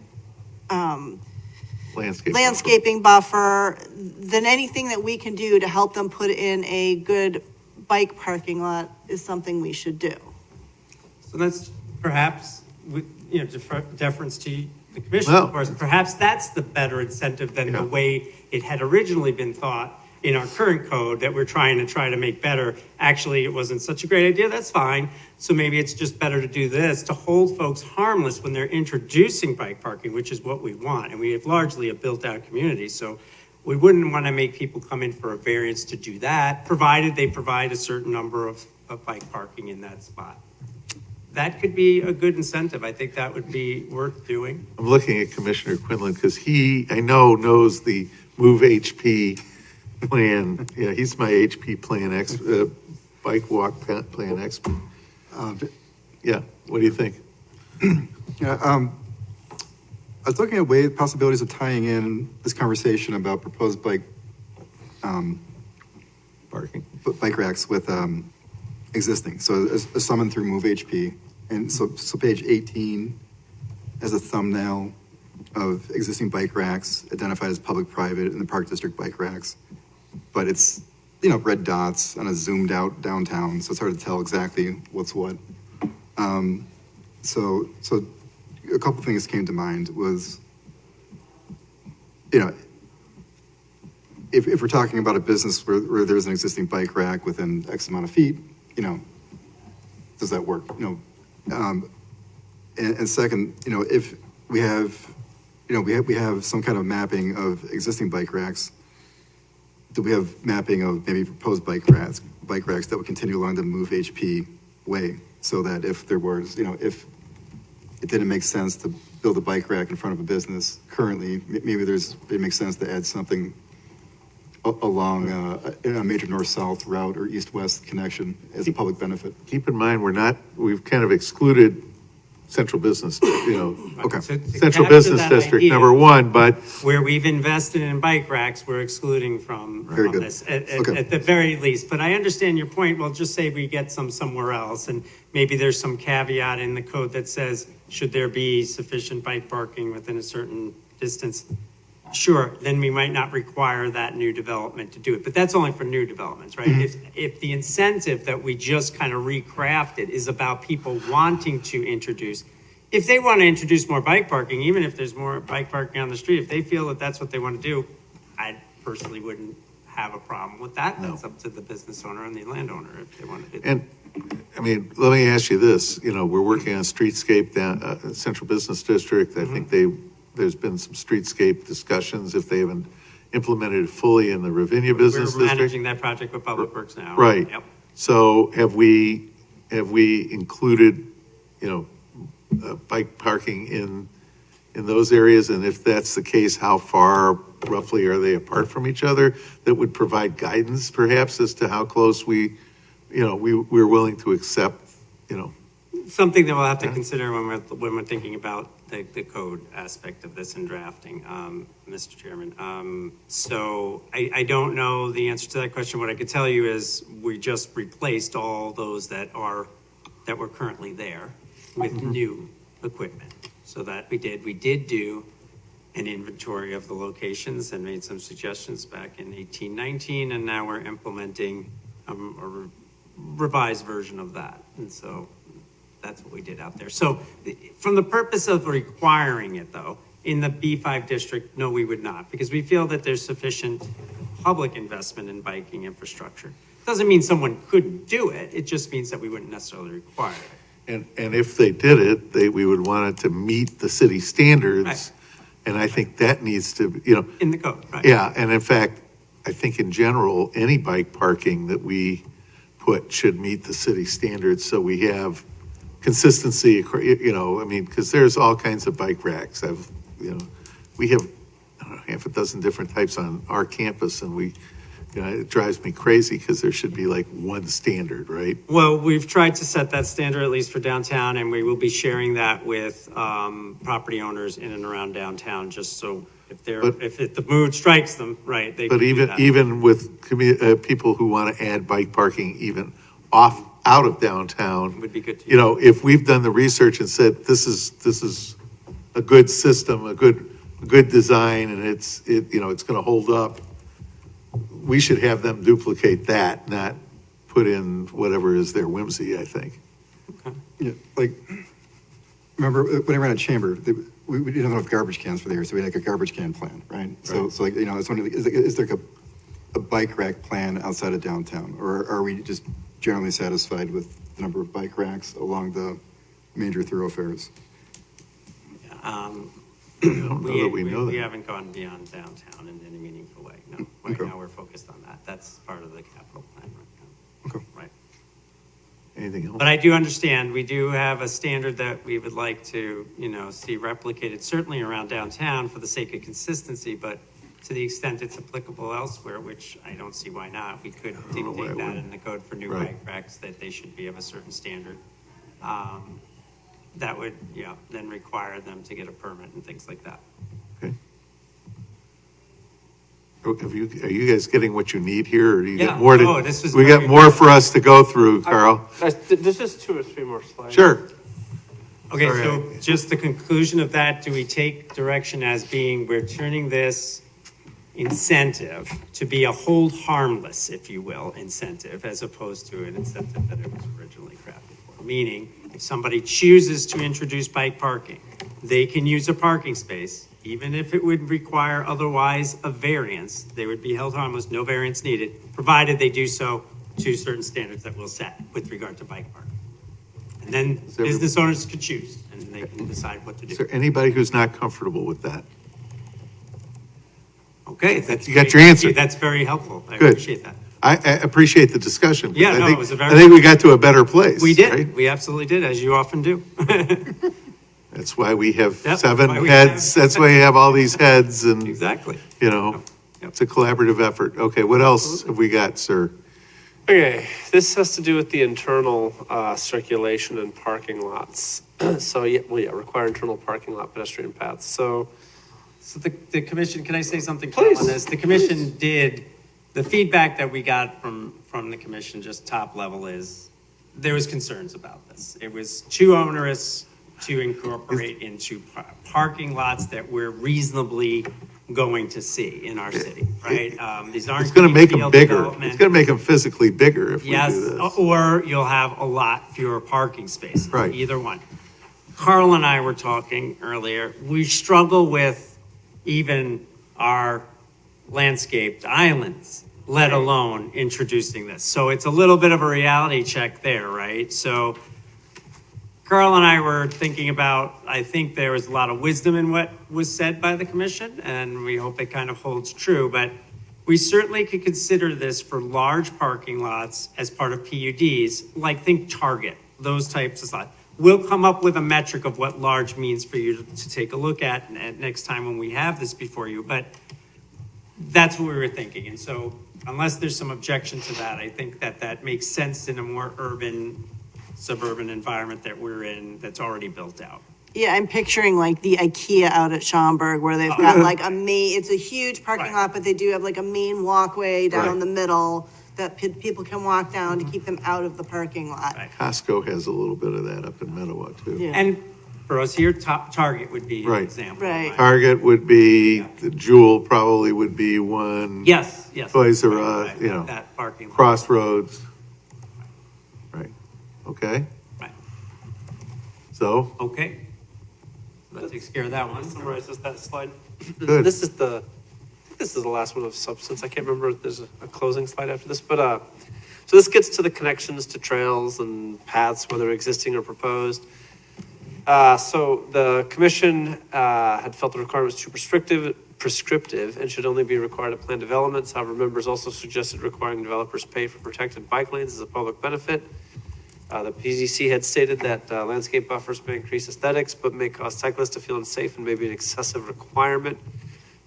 landscaping buffer, then anything that we can do to help them put in a good bike parking lot is something we should do. So that's perhaps, deference to the commission, Well- of course, perhaps that's the better incentive than the way it had originally been thought in our current code that we're trying to make better. Actually, it wasn't such a great idea, that's fine. So maybe it's just better to do this, to hold folks harmless when they're introducing bike parking, which is what we want. And we have largely a built-out community, so we wouldn't want to make people come in for a variance to do that, provided they provide a certain number of bike parking in that spot. That could be a good incentive. I think that would be worth doing. I'm looking at Commissioner Quinlan because I know knows the Move HP plan. Yeah, he's my HP plan bike walk plan expert. Yeah, what do you think? Yeah, I was looking at possibilities of tying in this conversation about proposed bike racks with existing. So a summon through Move HP, and so page 18 as a thumbnail of existing bike racks identified as public-private in the Park District bike racks, but it's red dots on a zoomed out downtown, so it's hard to tell exactly what's what. So a couple things came to mind was, if we're talking about a business where there's an existing bike rack within X amount of feet, does that work? And second, if we have some kind of mapping of existing bike racks, do we have mapping of maybe proposed bike racks that would continue along the Move HP way, so that if there was, if it didn't make sense to build a bike rack in front of a business currently, maybe it makes sense to add something along a major north-south route or east-west connection as a public benefit. Keep in mind, we've kind of excluded central business, Okay. central business district, number one, but Where we've invested in bike racks, we're excluding from Very good. this, Okay. at the very least. But I understand your point. Well, just say we get some somewhere else, and maybe there's some caveat in the code that says, should there be sufficient bike parking within a certain distance? Sure, then we might not require that new development to do it, but that's only for new developments, right? If the incentive that we just kind of recrafted is about people wanting to introduce, if they want to introduce more bike parking, even if there's more bike parking on the street, if they feel that that's what they want to do, I personally wouldn't have a problem with that. No. That's up to the business owner and the landowner if they want to do that. And, let me ask you this, we're working on streetscape down, Central Business District. I think there's been some streetscape discussions if they haven't implemented it fully in the Ravinia Business We're District. managing that project with Public Works now. Right. Yep. So have we included, bike parking in those areas? And if that's the case, how far roughly are they apart from each other? That would provide guidance perhaps as to how close we're willing to accept, something that we'll have to consider when we're thinking about the code aspect of this and drafting, Mr. Chairman. So I don't know the answer to that question. What I could tell you is we just replaced all those that were currently there with new equipment. So that we did do an inventory of the locations and made some suggestions back in 1819, and now we're implementing a revised version of that. And so that's what we did out there. So from the purpose of requiring it though, in the B5 district, no, we would not, because we feel that there's sufficient public investment in biking infrastructure. Doesn't mean someone couldn't do it. It just means that we wouldn't necessarily require it. And if they did it, we would want it to meet the city standards. Right. And I think that needs to, you know. In the code, right? Yeah, and in fact, I think in general, any bike parking that we put should meet the city standards, so we have consistency, you know, I mean, because there's all kinds of bike racks. We have, I don't know, half a dozen different types on our campus, and it drives me crazy because there should be like one standard, right? Well, we've tried to set that standard at least for downtown, and we will be sharing that with property owners in and around downtown, just so if the mood strikes them, right, they can But do that. even with people who want to add bike parking even out of downtown, Would be good to you know, if we've done the research and said, this is a good system, a good design, and it's going to hold up, we should have them duplicate that, not put in whatever is their whimsy, I think. Yeah, like, remember when I ran a chamber, we didn't have enough garbage cans for the year, so we had like a garbage can plan, right? So like, you know, it's wondering, is there like a bike rack plan outside of downtown? Or are we just generally satisfied with the number of bike racks along the major thoroughfares? I don't know that we know We that. haven't gone beyond downtown in any meaningful way, no. Right Okay. now, we're focused on that. That's part of the capital plan right now. Okay. Right. Anything else? But I do understand, we do have a standard that we would like to, see replicated, certainly around downtown for the sake of consistency, but to the extent it's applicable elsewhere, which I don't see why not, we could know why dictate it that wouldn't. in the code for new Right. bike racks, that they should be of a certain standard. That would, then require them to get a permit and things like that. Okay. Are you guys getting what you need here, or do you Yeah. get more Oh, this was we got very more good. for us to go through, Carl? There's just 2 or 3 more slides. Sure. Okay, Sorry, so just the conclusion of that, do we take direction as being, we're turning this incentive to be a hold harmless, if you will, incentive, as opposed to an incentive that it was originally crafted for? Meaning, if somebody chooses to introduce bike parking, they can use a parking space, even if it would require otherwise a variance, they would be held harmless, no variance needed, provided they do so to certain standards that we'll set with regard to bike parking. And then there- business owners could choose, and they can decide what to Is do. there anybody who's not comfortable with that? Okay, that's. You got great. your Thank answer. you. That's very helpful. I Good. appreciate that. I appreciate the discussion. Yeah, I no, think- it was a very- I think we got to a better place. We did. right? We absolutely did, as you often do. That's why we have Yep, that's 7 why we heads. have- That's why you have all these heads, and, Exactly. Yep. Yep. It's a collaborative effort. Okay, what else have we got, sir? Okay, this has to do with the internal circulation and parking lots. So, require internal parking lot pedestrian paths. So The commission, can I say something Carl, on Please, this? The commission did, the feedback that we got from the commission, just top level, is there was concerns about this. It was too onerous to incorporate into parking lots that we're reasonably going to see in our city, right? These aren't. It's gonna make them greenfield bigger. development. It's gonna make them physically bigger if we Yes, do this. or you'll have a lot fewer parking spaces. Right. Either one. Carl and I were talking earlier, we struggle with even our landscaped islands, let alone introducing this. So it's a little bit of a reality check there, right? So Carl and I were thinking about, I think there was a lot of wisdom in what was said by the commission, and we hope it kind of holds true, but we certainly could consider this for large parking lots as part of PUDs, like think Target, those types of lots. We'll come up with a metric of what large means for you to take a look at next time when we have this before you, but that's what we were thinking. And so unless there's some objection to that, I think that makes sense in a more urban suburban environment that we're in that's already built out. Yeah, I'm picturing like the IKEA out at Schaumburg where they've got like a main, it's a huge parking Right. lot, but they do have like a main walkway down Right. the middle that people can walk down to keep them out of the parking lot. Right. Costco has a little bit of that up in Mettawa too. Yeah. And for us here, Target would be an Right. example. Right. Target would be, the Jewel probably would be one. Yes, yes. Toys R Right, Us, right, you know, that parking lot. Crossroads. Right, okay, Right. so, Okay. That takes care of that one. Summarizes that slide. Good. This is I think this is the last one of substance. I can't remember if there's a closing slide after this, but, so this gets to the connections to trails and paths, whether existing or proposed. So the commission, had felt the requirement was too prescriptive and should only be required at planned developments. However, members also suggested requiring developers pay for protected bike lanes as a public benefit. The PZC had stated that landscape buffers may increase aesthetics, but may cause cyclists to feel unsafe and may be an excessive requirement.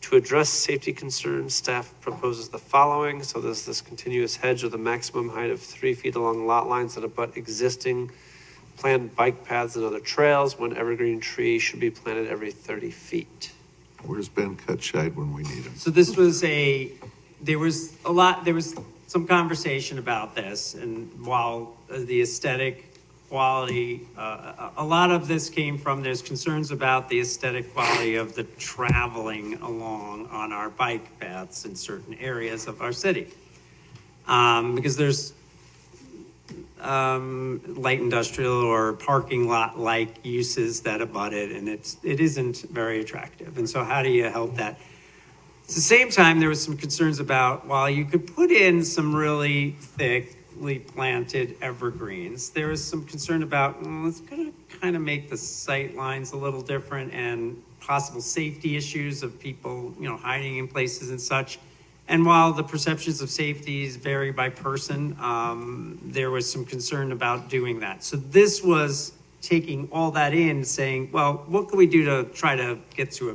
To address safety concerns, staff proposes the following. So there's this continuous hedge with a maximum height of 3 feet along lot lines that abut existing planned bike paths and other trails. One evergreen tree should be planted every 30 feet. where's Ben Cutshide when we need him? So this was there was some conversation about this, and while the aesthetic quality, a lot of this came from, there's concerns about the aesthetic quality of the traveling along on our bike paths in certain areas of our city. Because there's light industrial or parking lot-like uses that abut it, and it isn't very attractive. And so how do you help that? At the same time, there was some concerns about, while you could put in some really thickly planted evergreens, there was some concern about, it's gonna kind of make the sight lines a little different and possible safety issues of people, hiding in places and such. And while the perceptions of safety vary by person, there was some concern about doing that. So this was taking all that in, saying, well, what can we do to try to get to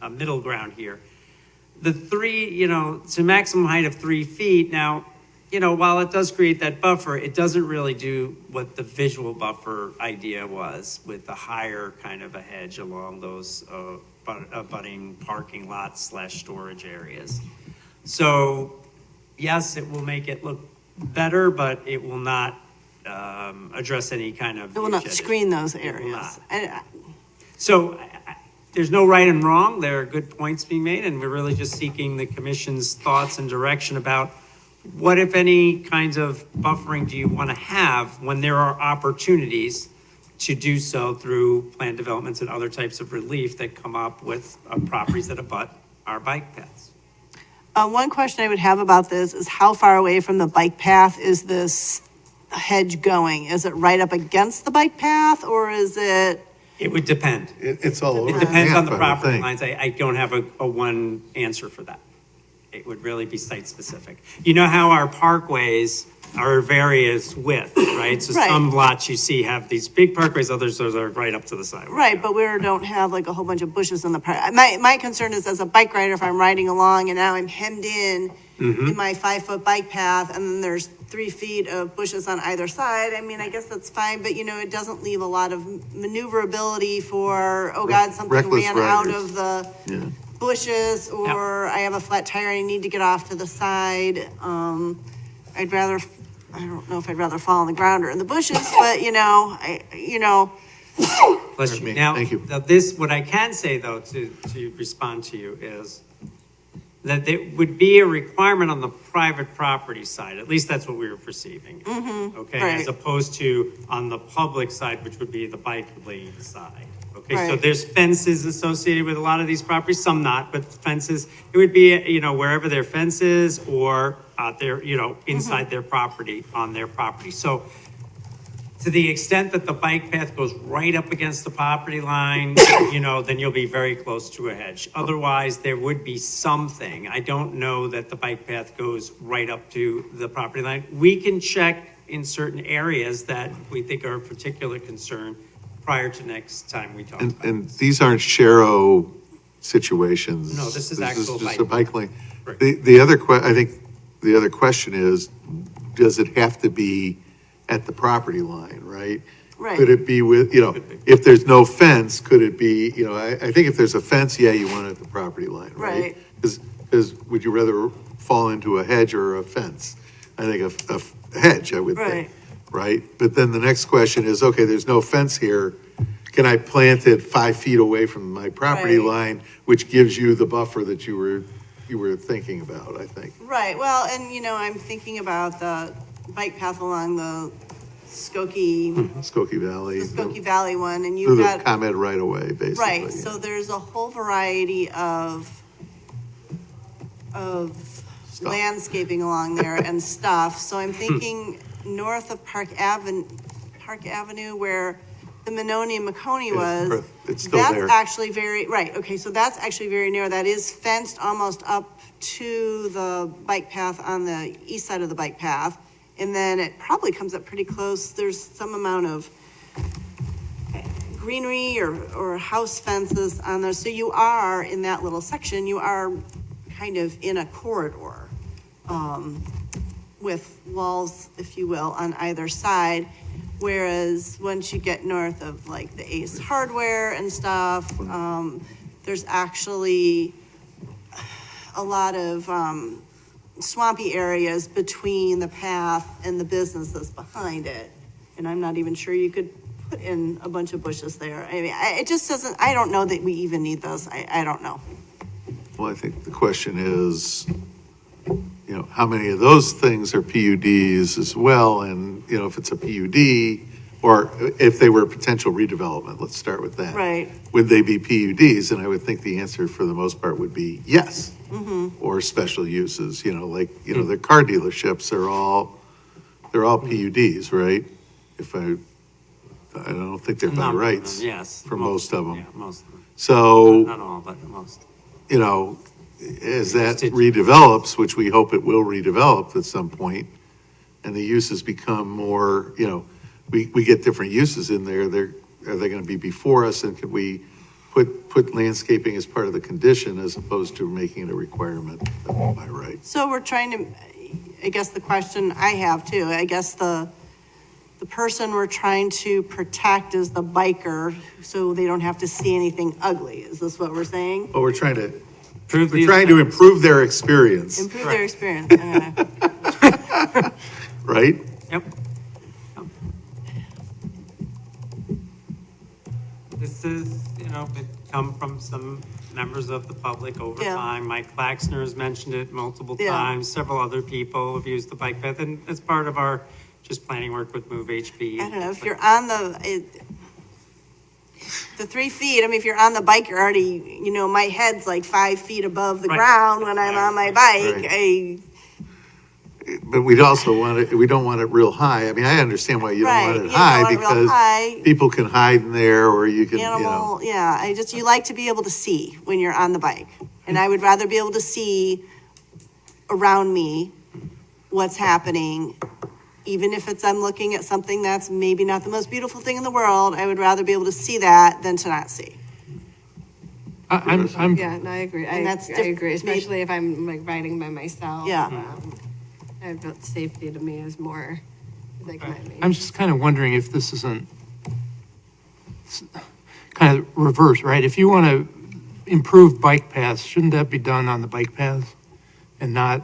a middle ground here? The to maximum height of 3 feet. Now, while it does create that buffer, it doesn't really do what the visual buffer idea was with the higher kind of a hedge along those abutting parking lots / storage areas. So, yes, it will make it look better, but it will not address any kind of. It will not viewshed screen those It will areas. not. So there's no right and wrong. There are good points being made, and we're really just seeking the commission's thoughts and direction about what, if any, kinds of buffering do you want to have when there are opportunities to do so through planned developments and other types of relief that come up with properties that abut our bike paths. One question I would have about this is how far away from the bike path is this hedge going? Is it right up against the bike path, or is it? It would depend. It's all over. It depends on the map, I would property think. lines. I don't have a one answer for that. It would really be site specific. You know how our parkways are various width, right? So Right. some lots you see have these big parkways, others are right up to the sidewalk. Right, but we don't have like a whole bunch of bushes in the park. My concern is, as a bike rider, if I'm riding along and now I'm hemmed in my 5-foot bike path, and then there's 3 feet of bushes on either side, I guess that's fine, but it doesn't leave a lot of maneuverability for, oh God, something Reckless ran out riders. of the Yeah. bushes, or I have a flat tire and I need to get off to the side. I don't know if I'd rather fall on the ground or in the bushes, but Bless you. Me. Now, Thank you. what I can say though, to respond to you is that there would be a requirement on the private property side, at least that's what we were perceiving. Okay, right. as opposed to on the public side, which would be the bike lane side. Okay, so Right. there's fences associated with a lot of these properties, some not, but fences, it would be, wherever their fence is or out there, inside their property, on their property. So to the extent that the bike path goes right up against the property line, then you'll be very close to a hedge. Otherwise, there would be something. I don't know that the bike path goes right up to the property line. We can check in certain areas that we think are of particular concern prior to next time we talk about it. And these aren't Sharo situations. No, this is actual just bike. a bike lane. Right. The other question is, does it have to be at the property line, right? Right. Could it be with, if there's no fence, could it be, I think if there's a fence, yeah, you want it at the property line, right? Right. Because would you rather fall into a hedge or a fence? I think a hedge, I would think, right? But then the next question is, okay, there's no fence here. Can I plant it 5 feet away from my property Right. line, which gives you the buffer that you were thinking about, I think. Right, well, and I'm thinking about the bike path along the Skokie Skokie Valley. Valley one, and Through you've the got, ComEd right away, basically. right, yeah. so there's a whole variety of Stuff. landscaping along there and stuff, so I'm thinking north of Park Avenue, where the Benoni and McConey was. It's still there. That's actually right, okay, so that's actually very narrow, that is fenced almost up to the bike path on the east side of the bike path, and then it probably comes up pretty close, there's some amount of greenery or house fences on there, so you are, in that little section, you are kind of in a corridor, with walls, if you will, on either side. Whereas once you get north of like the Ace Hardware and stuff, there's actually a lot of swampy areas between the path and the businesses behind it. And I'm not even sure you could put in a bunch of bushes there. I mean, it just doesn't, I don't know that we even need those. I don't know. Well, I think the question is, how many of those things are PUDs as well? And, if it's a PUD, or if they were potential redevelopment, let's start with that. Right. Would they be PUDs? And I would think the answer for the most part would be yes. Or special uses, the car dealerships are all, they're all PUDs, right? I don't think they're by Number of rights. them, yes. For most of them. Yeah, most of them. So, Not all, but most. as that redevelops, which we hope it will redevelop at some point, and the uses become more, we get different uses in there, are they gonna be before us, and could we put landscaping as part of the condition as opposed to making it a requirement by right? So we're trying to, I guess the question I have too, I guess the person we're trying to protect is the biker, so they don't have to see anything ugly. Is this what we're saying? Well, we're trying to Improve improve their experience, Improve their experience. Okay. right? Yep. This is, it come from some members of the public over Yeah. time. Mike Laxner has mentioned it multiple Yeah. times. Several other people have used the bike path, and it's part of our just planning work with Move HB. I don't know, if you're on the 3 feet, I mean, if you're on the bike, you're already, my head's like 5 feet above the Right. ground when I'm on my bike. Right. But we don't want it real high. I mean, I understand why you don't Right, want you it don't high, want it real because high. people can hide in there, or you can, Animal, yeah, you like to be able to see when you're on the bike. And I would rather be able to see around me what's happening, even if I'm looking at something that's maybe not the most beautiful thing in the world, I would rather be able to see that than to not see. I'm, Yeah, no, I agree. And that's I diff- agree, especially if I'm like riding by myself. Yeah. I feel safety to me is more like my main. I'm just kind of wondering if this isn't kind of reverse, right? If you want to improve bike paths, shouldn't that be done on the bike paths and not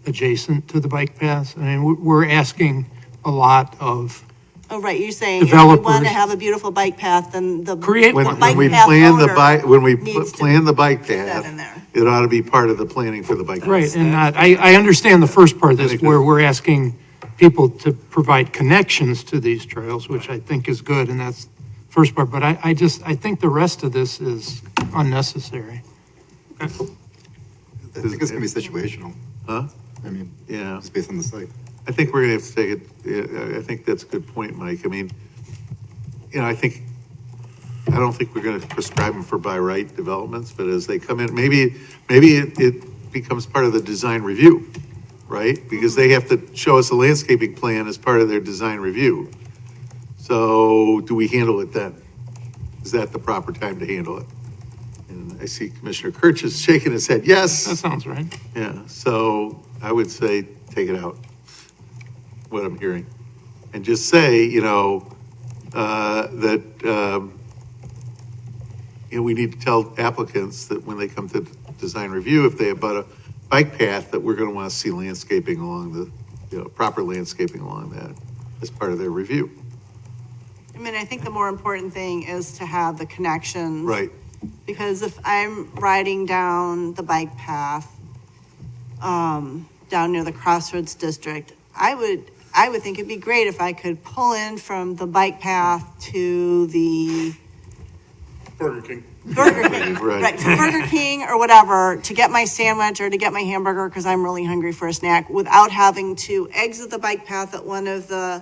adjacent to the bike paths? I mean, we're asking a lot of, Oh, right, you're saying if you want to Developers. have a beautiful bike path, then the Create When, one. when we path plan the owner bike, when we needs to plan the bike put that in path, there. it ought to be part of the planning for the bike path. right, and not, I understand the first part of this, where we're asking people to provide connections to these trails, which I think is good, and that's the first part, but I think the rest of this is unnecessary. I think it's gonna be situational. Huh? I mean, Yeah. just based on the site. I think we're gonna have to take it, I think that's a good point, Mike. I mean, I don't think we're gonna prescribe them for by right developments, but as they come in, maybe it becomes part of the design review, right? Because they have to show us a landscaping plan as part of their design review. So do we handle it then? Is that the proper time to handle it? And I see Commissioner Kirch is shaking his head, That yes. sounds right. Yeah, so I would say take it out, what I'm hearing. and just say, that, we need to tell applicants that when they come to design review, if they abut a bike path, that we're gonna wanna see landscaping along the, proper landscaping along that as part of their review. I mean, I think the more important thing is to have the connections. Right, Because if I'm riding down the bike path, down near the Crossroads District, I would think it'd be great if I could pull in from the bike path to the Burger King. Burger King, Right. right, to Burger King or whatever, to get my sandwich or to get my hamburger, because I'm really hungry for a snack, without having to exit the bike path at one of the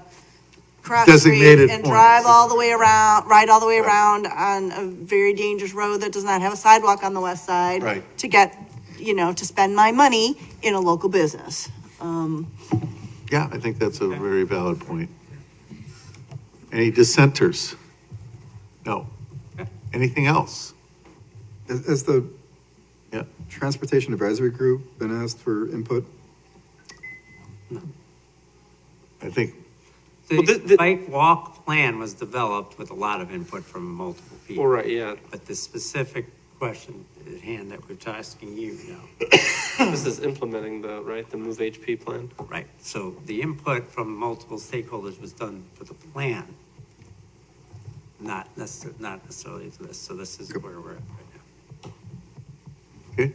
cross Designated streets and points. drive all the way around, ride all the way around on a very dangerous road that does not have a sidewalk on the west side. Right. To get, to spend my money in a local business. yeah, I think that's a very valid point. Any dissenters? No. Anything else? Has the Yeah. Transportation Advisory Group been asked for input? I think, The bike walk plan was developed with a lot of input from multiple people. Well, right, yeah. But the specific question at hand that we're asking you now, This is implementing the Move HP plan. right? So the input from multiple stakeholders was done for the plan, not necessarily to this. So this is where we're at right now. okay.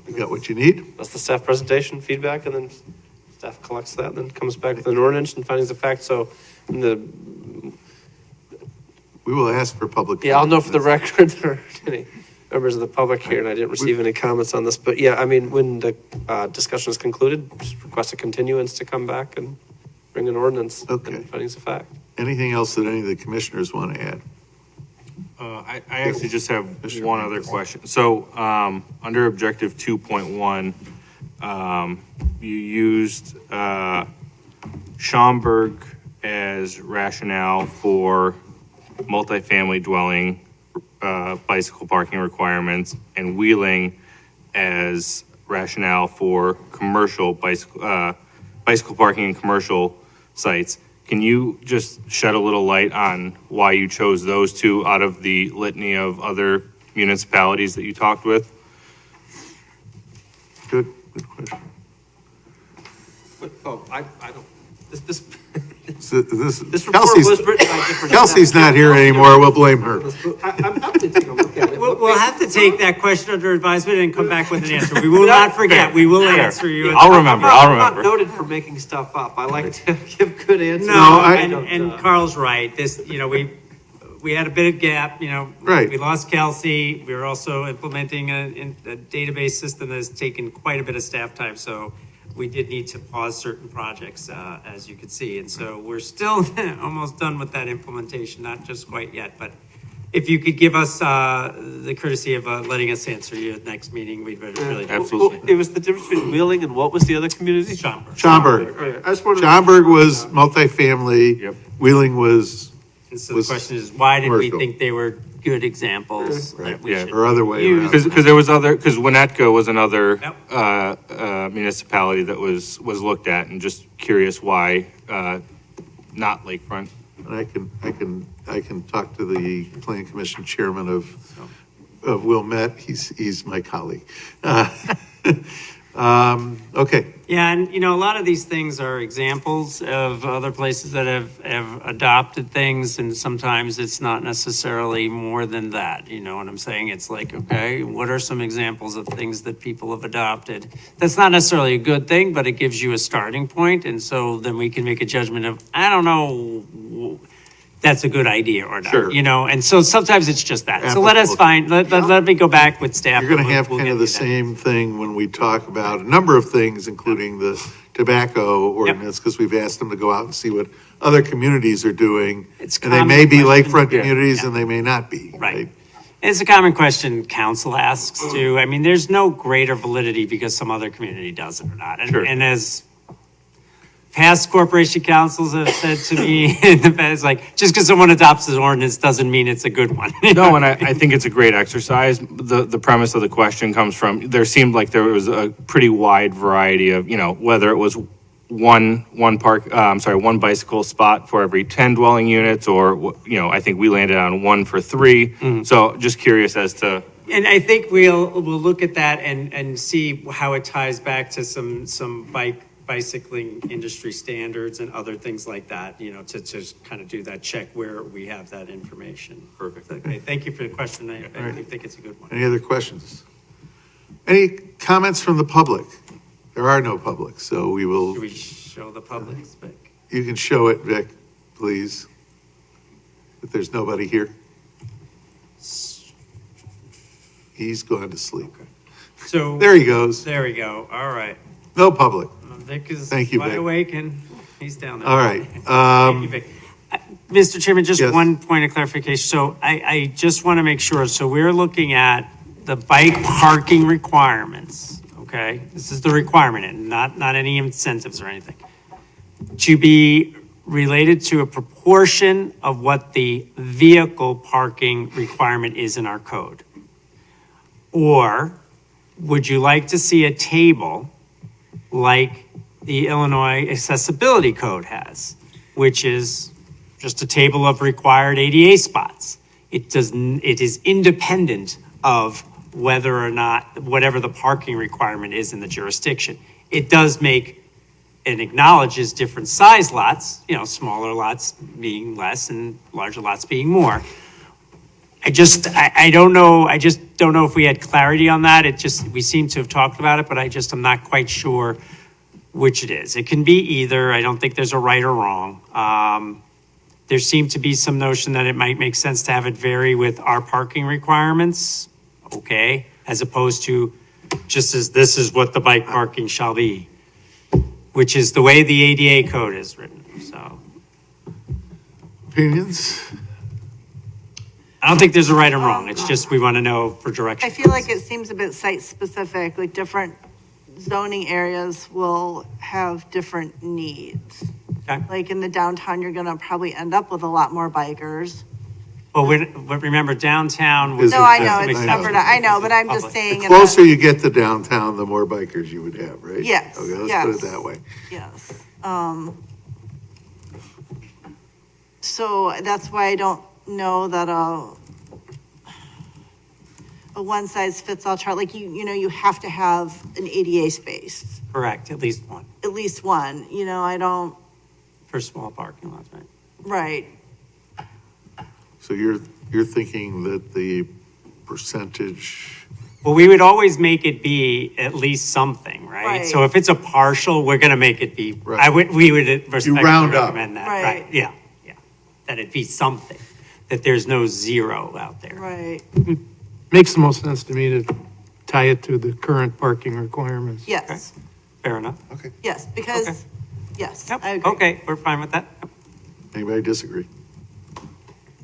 You got what you need? That's the staff presentation, feedback, and then staff collects that, and then comes back with an ordinance and findings of fact. So, We will ask for public. yeah, I'll know for the comment. record there aren't any members of the public here, and I didn't receive any comments on this. But yeah, I mean, when the discussion is concluded, just request a continuance to come back and bring an ordinance Okay. and findings of fact. Anything else that any of the commissioners want to add? I actually just have one other question. So, under objective 2.1, you used, Schaumburg as rationale for multifamily dwelling, bicycle parking requirements, and Wheeling as rationale for commercial bicycle parking in commercial sites. Can you just shed a little light on why you chose those two out of the litany of other municipalities that you talked with? Good question. I don't, this So this, report was written by different. Kelsey's not here anymore, we'll blame her. I'm happy to take a look at it. We'll have to take that question under advisement and come back with an answer. We will not forget. We will answer you. I'll remember, I'm not noted for making stuff up. I like to give good answers. No, I and Carl's right. This, we had a bit of gap, Right. We lost Kelsey. We were also implementing a database system that has taken quite a bit of staff time. So we did need to pause certain projects, as you could see. And so we're still almost done with that implementation, not just quite yet. But if you could give us the courtesy of letting us answer you at next meeting, we'd really Absolutely. It was the difference between Wheeling and what was the other community? Schaumburg. Schaumburg. I just wanted to- Schaumburg was multifamily. Yep. Wheeling was, And so the was question is, why did we commercial. think they were good examples Right, that we yeah, should or other way use? around. Because there was because Winnetka was another Yep. municipality that was looked at, and just curious why not Lakefront. And I can talk to the planning commission chairman of Wilmette, he's my colleague. Okay, Yeah, and a lot of these things are examples of other places that have adopted things, and sometimes it's not necessarily more than that. You know what I'm saying? It's like, okay, what are some examples of things that people have adopted? That's not necessarily a good thing, but it gives you a starting point, and so then we can make a judgment of, I don't know, that's a good idea or not. Sure. And so sometimes it's just that. So let us find, let me go back with staff. you're gonna and have we'll kind get of the you that. same thing when we talk about a number of things, including the tobacco ordinance, because we've asked them to go out and see what other communities are doing. It's And they common may be question. lakefront Yeah. communities Yeah. and they may not be, Right. right? It's a common question council asks too. I mean, there's no greater validity because some other community does it or not. Sure. And as past corporation councils have said to me in the past, it's like, just because someone adopts an ordinance doesn't mean it's a good one. No, and I think it's a great exercise. The premise of the question comes from, there seemed like there was a pretty wide variety of, whether it was one bicycle spot for every 10 dwelling units, or, I think we landed on one for 3. So just curious as to, And I think we'll look at that and see how it ties back to some bicycling industry standards and other things like that, to just kind of do that check where we have that information. Perfect. Okay, thank you for the question. I think it's a good one. Any other questions? Any comments from the public? There are no public, so we will, Should we show the public spec? you can show it, Vic, please. If there's nobody here. He's gone to sleep. So. There he goes. There we go. All right. No public. Vic is Thank you, wide Vic. awake and he's down there. All right. Thank you, Vic. Mr. Chairman, just Yes. one point of clarification. So I just want to make sure. So we're looking at the bike parking requirements, okay? This is the requirement and not any incentives or anything. To be related to a proportion of what the vehicle parking requirement is in our code. Or would you like to see a table like the Illinois Accessibility Code has, which is just a table of required ADA spots? It is independent of whether or not, whatever the parking requirement is in the jurisdiction. It does make and acknowledges different size lots, smaller lots being less and larger lots being more. I just don't know if we had clarity on that. We seem to have talked about it, but I'm not quite sure which it is. It can be either. I don't think there's a right or wrong. There seemed to be some notion that it might make sense to have it vary with our parking requirements, okay, as opposed to just as this is what the bike parking shall be, which is the way the ADA code is written, so. Opinions? I don't think there's a right or wrong. It's just we want to know for direction. I feel like it seems a bit site-specific, like different zoning areas will have different needs. Okay. Like in the downtown, you're gonna probably end up with a lot more bikers. But remember downtown. Is No, it- I know, I it's know. separate, I know, but I'm just Public. saying. The in the- closer you get to downtown, the more bikers you would have, right? Yes, Okay, let's put yes. it that way. Yes, so that's why I don't know that a one-size-fits-all chart, like you have to have an ADA space, Correct, at least one at least one, I don't, for small parking lots, right? right. So you're thinking that the percentage, Well, we would always make it be at least something, right? Right. So if it's a partial, we're gonna make it be, Right. we would respectfully round up. recommend that, Right. right? Yeah. That it be something, that there's no zero out there. Right, Makes the most sense to me to tie it to the current parking requirements. yes, Fair enough. yes, Okay. because, yes, Yep, I agree. okay, we're fine with that. anybody disagree?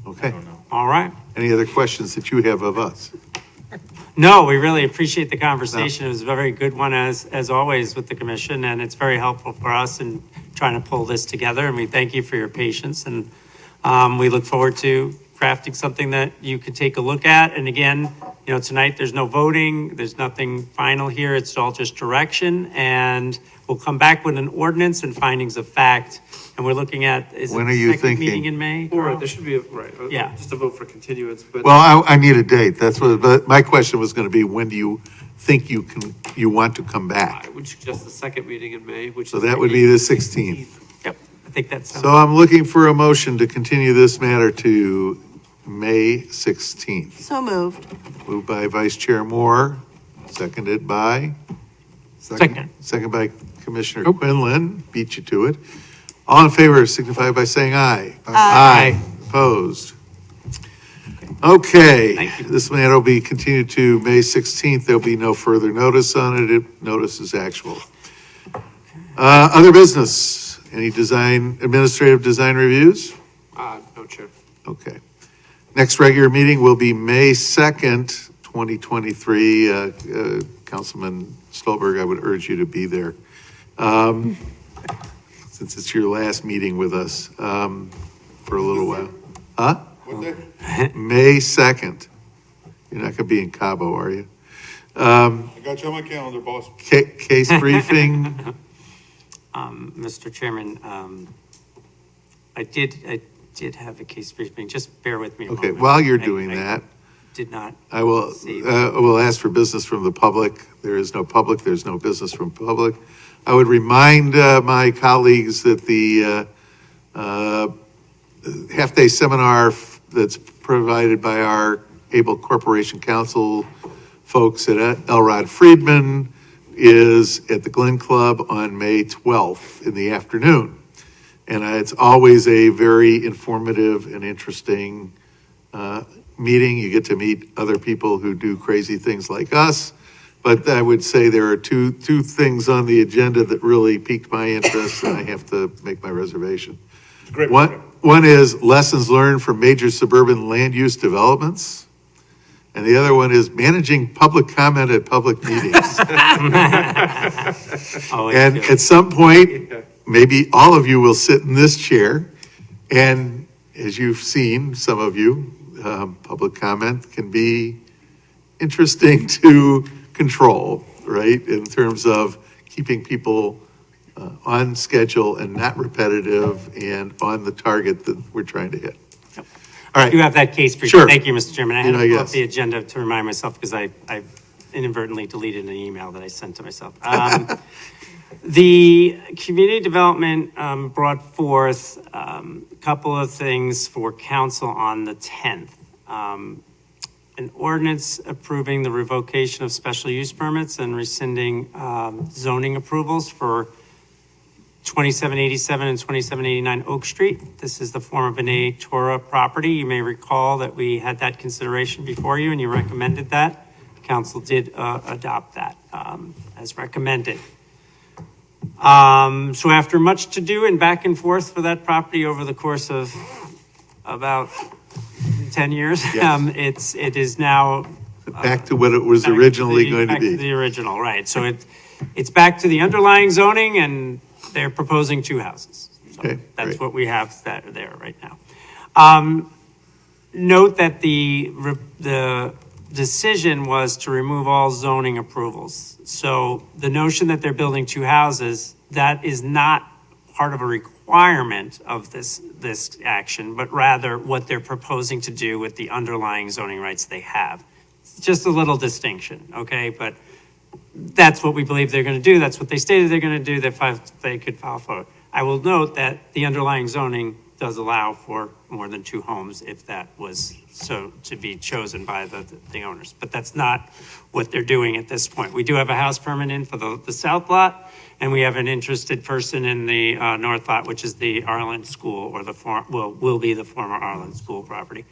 Okay. All right. Any other questions that you have of us? No, we really appreciate the conversation. It was a very good one as always with the commission, and it's very helpful for us in trying to pull this together. And we thank you for your patience, and we look forward to crafting something that you can take a look at. And again, tonight there's no voting, there's nothing final here. It's all just direction, and we'll come back with an ordinance and findings of fact. And we're looking at, is it When are the you second meeting thinking? in May? All right, Carl? there should be, Yeah. just a vote for continuance, but. Well, I need a date. That's what, but my question was gonna be, when do you think you want to come I back? would suggest the second meeting in May, which is. So that would be the 16th. Yep, I think that's. So I'm looking for a motion to continue this matter to May 16th. So moved. Moved by Vice Chair Moore, seconded by? Second by Commissioner Nope. Quinlan, beat you to it. All in favor signify by saying aye. Aye. Opposed? Okay, Thank you. this matter will be continued to May 16th. There'll be no further notice on it. Notice is actual. Other business, any administrative design reviews? No, Chair. Okay. Next regular meeting will be May 2nd, 2023. Councilman Stolberg, I would urge you to be there. Since it's your last meeting with us, for a little while. Huh? What day? May 2nd. You're not gonna be in Cabo, are you? I got you on my calendar, boss. Case briefing, Mr. Chairman, I did have a case briefing, just bear with me a Okay, moment. while you're I- doing I that, Did not, I will ask for business from the public. There is no public, there's no business from public. I would remind my colleagues that the half-day seminar that's provided by our Able Corporation Council folks at Elrod Friedman is at the Glen Club on May 12th in the afternoon. And it's always a very informative and interesting meeting. You get to meet other people who do crazy things like us. But I would say there are two things on the agenda that really piqued my interest, and I have to make my reservation. Great. One is lessons learned from major suburban land use developments. And the other one is managing public comment at public meetings. always And good. at some point, maybe all of you will sit in this chair. And as you've seen, some of you, public comment can be interesting to control, right? In terms of keeping people on schedule and not repetitive and on the target that we're trying to hit. All You right, have that case briefing. Sure. Thank you, Mr. Chairman. I had Yeah, to pull up yes. the agenda to remind myself because I inadvertently deleted an email that I sent to myself. The community development brought forth a couple of things for council on the 10th. An ordinance approving the revocation of special use permits and rescinding zoning approvals for 2787 and 2789 Oak Street. This is the former B'nai Torah property. You may recall that we had that consideration before you and you recommended that. Council did adopt that as recommended. So after much to do and back and forth for that property over the course of about 10 years, Yes. it is now back to what it was back to originally the- going to back to be. the original, right. So it's back to the underlying zoning and they're proposing two houses. So Okay, that's great. what we have there right now. Note that the decision was to remove all zoning approvals. So the notion that they're building two houses, that is not part of a requirement of this action, but rather what they're proposing to do with the underlying zoning rights they have. It's just a little distinction, okay? But that's what we believe they're going to do. That's what they stated they're going to do. They could file for it. I will note that the underlying zoning does allow for more than two homes if that was so to be chosen by the owners. But that's not what they're doing at this point. We do have a house permit in for the south lot, and we have an interested person in the north lot, which is the Arlen School, or will be the former Arlen School property.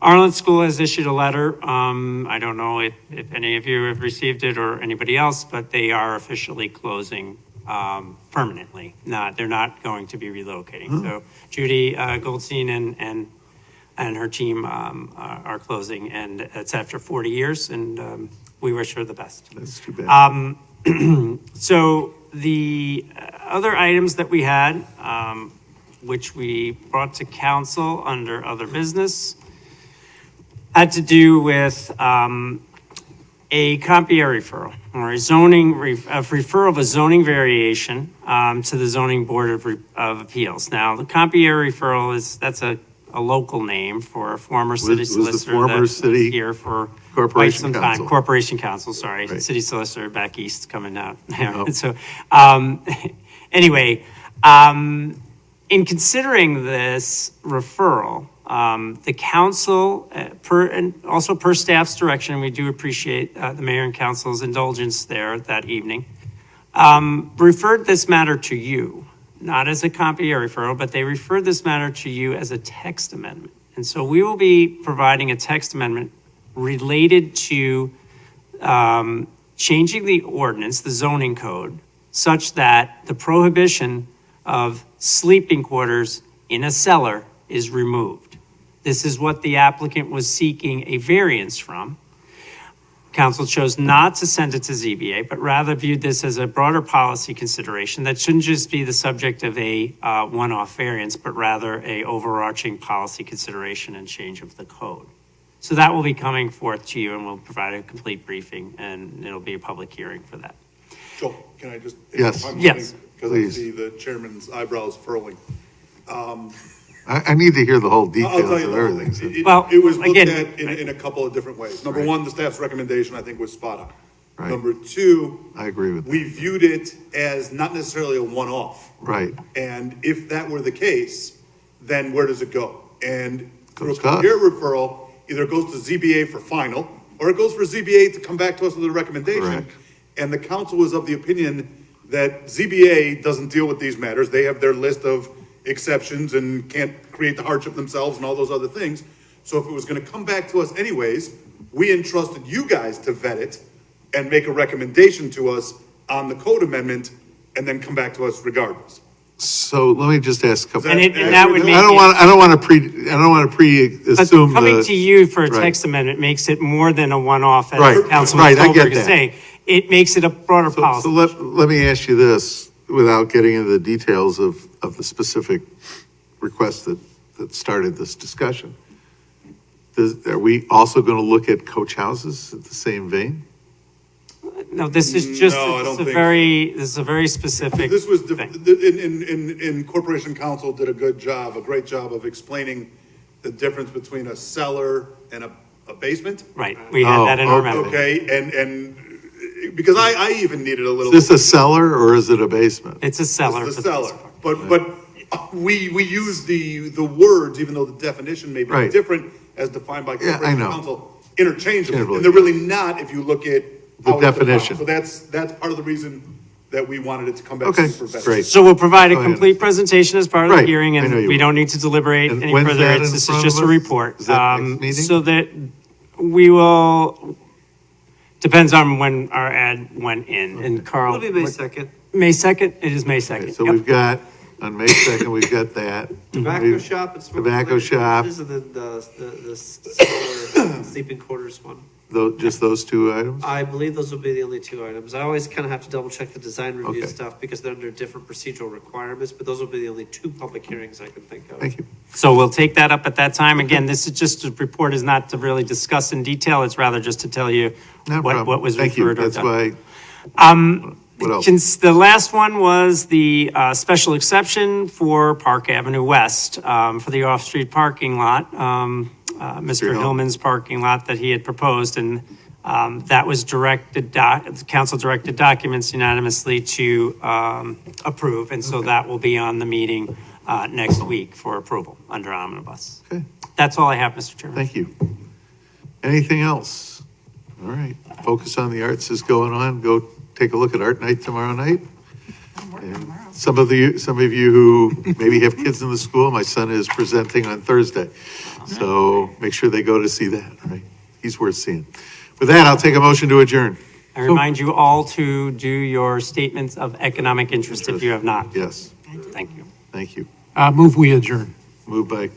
Arlen School has issued a letter. I don't know if any of you have received it or anybody else, but they are officially closing permanently. They're not going to be relocating. So Judy Goldstein and her team are closing, and it's after 40 years, and we wish her the best. That's too bad. So the other items that we had, which we brought to council under other business, had to do with a COMPIA referral or a referral of a zoning variation to the Zoning Board of Appeals. Now, the COMPIA referral that's a local name for a former city Was the solicitor former that was city here for quite Corporation some time. Counsel. Corporation Counsel, sorry, Right. city solicitor back east coming out. Oh. So, anyway, in considering this referral, the council, and also per staff's direction, we do appreciate the mayor and council's indulgence there that evening, referred this matter to you, not as a COMPIA referral, but they referred this matter to you as a text amendment. And so we will be providing a text amendment related to changing the ordinance, the zoning code, such that the prohibition of sleeping quarters in a cellar is removed. This is what the applicant was seeking a variance from. Council chose not to send it to ZBA, but rather viewed this as a broader policy consideration that shouldn't just be the subject of a one-off variance, but rather a overarching policy consideration and change of the code. So that will be coming forth to you, and we'll provide a complete briefing, and it'll be a public hearing for that. Joel, can I just? Yes. if I'm Yes. Can because I Please. see the chairman's eyebrows furling. I need to hear the whole I'll details tell of you, everything. so. Well, it was looked again, at in a couple of different ways. Number Right. one, the staff's recommendation, I think, was spot on. Right. Number two, I agree with that. we viewed it as not necessarily a one-off. Right. And if that were the case, then where does it go? And through a Goes to us. coherent referral, either it goes to ZBA for final, or it goes for ZBA to come back to us with a recommendation. Correct. And the council was of the opinion that ZBA doesn't deal with these matters. They have their list of exceptions and can't create the hardship themselves and all those other things. So if it was gonna come back to us anyways, we entrusted you guys to vet it and make a recommendation to us on the code amendment, and then come back to us regardless. So let me just ask a couple. And that would make I don't it- want, I don't want to But assume coming to you for a right. text amendment makes it more than a one-off, Right, as Councilman right, I get Goldberg is that. saying. It makes it a broader So policy. let me ask you this, without getting into the details of the specific request that started this discussion. Are we also going to look at coach houses at the same vein? No, this is just, No, I this don't is a think very, this is a very specific This was, thing. in Corporation Council did a great job of explaining the difference between a cellar and a basement. Right, we had that in our Oh, memo. Okay, and, because I even needed a little. Is this a cellar or is it a basement? It's a cellar. It's for the the most cellar, part. but we use the words, even though the definition may be Right. different as defined by Yeah, I Corporation know. Council, interchangeable, Interchangeable. and they're really not if you look at. The how it's defined. definition. So that's part of the reason that we wanted it to come back. Okay, for better. great. So we'll provide a Go ahead. complete presentation as part of the Right, hearing, I know and you we will. don't need to deliberate And any when's further. that in This is front just of a us? report. Is that next meeting? So that we will, depends on when our ad went in, and Carl. It'll be May 2nd. May 2nd? It is May Okay, 2nd. so Yep. we've got, on May 2nd, we've got that. Tobacco We've- shop and smoke. Tobacco shop. This is the smaller sleeping quarters one. Just those two items? I believe those will be the only two items. I always kind of have to double check the design review Okay. stuff because they're under different procedural requirements, but those will be the only two public hearings I can think of. Thank you. So we'll take that up at that time. Again, this is just, a report is not to really discuss in detail, it's rather just to tell you No problem. what was Thank you. referred or That's done. why. What else? The last one was the special exception for Park Avenue West, for the off-street parking lot, Mr. Hill. Hillman's parking lot that he had proposed, and that was directed, the council directed documents unanimously to approve, and so that will be on the meeting next week for approval under omnibus. Okay, That's all I have, Mr. Chairman. thank you. Anything else? All right, Focus on the Arts is going on. Go take a look at Art Night tomorrow night. And some of you who maybe have kids in the school, my son is presenting on Thursday. So make sure they go to see that, right? He's worth seeing. With that, I'll take a motion to adjourn. I remind you all to do your statements of economic interest if you have not. Yes, Thank you. thank you. Move we adjourn. Moved by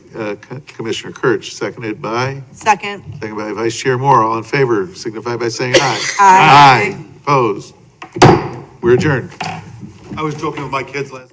Commissioner Kirch, seconded by Second. Vice Chair Moore. All in favor, signify by saying aye. Aye. Opposed? We're adjourned. I was joking with my kids last.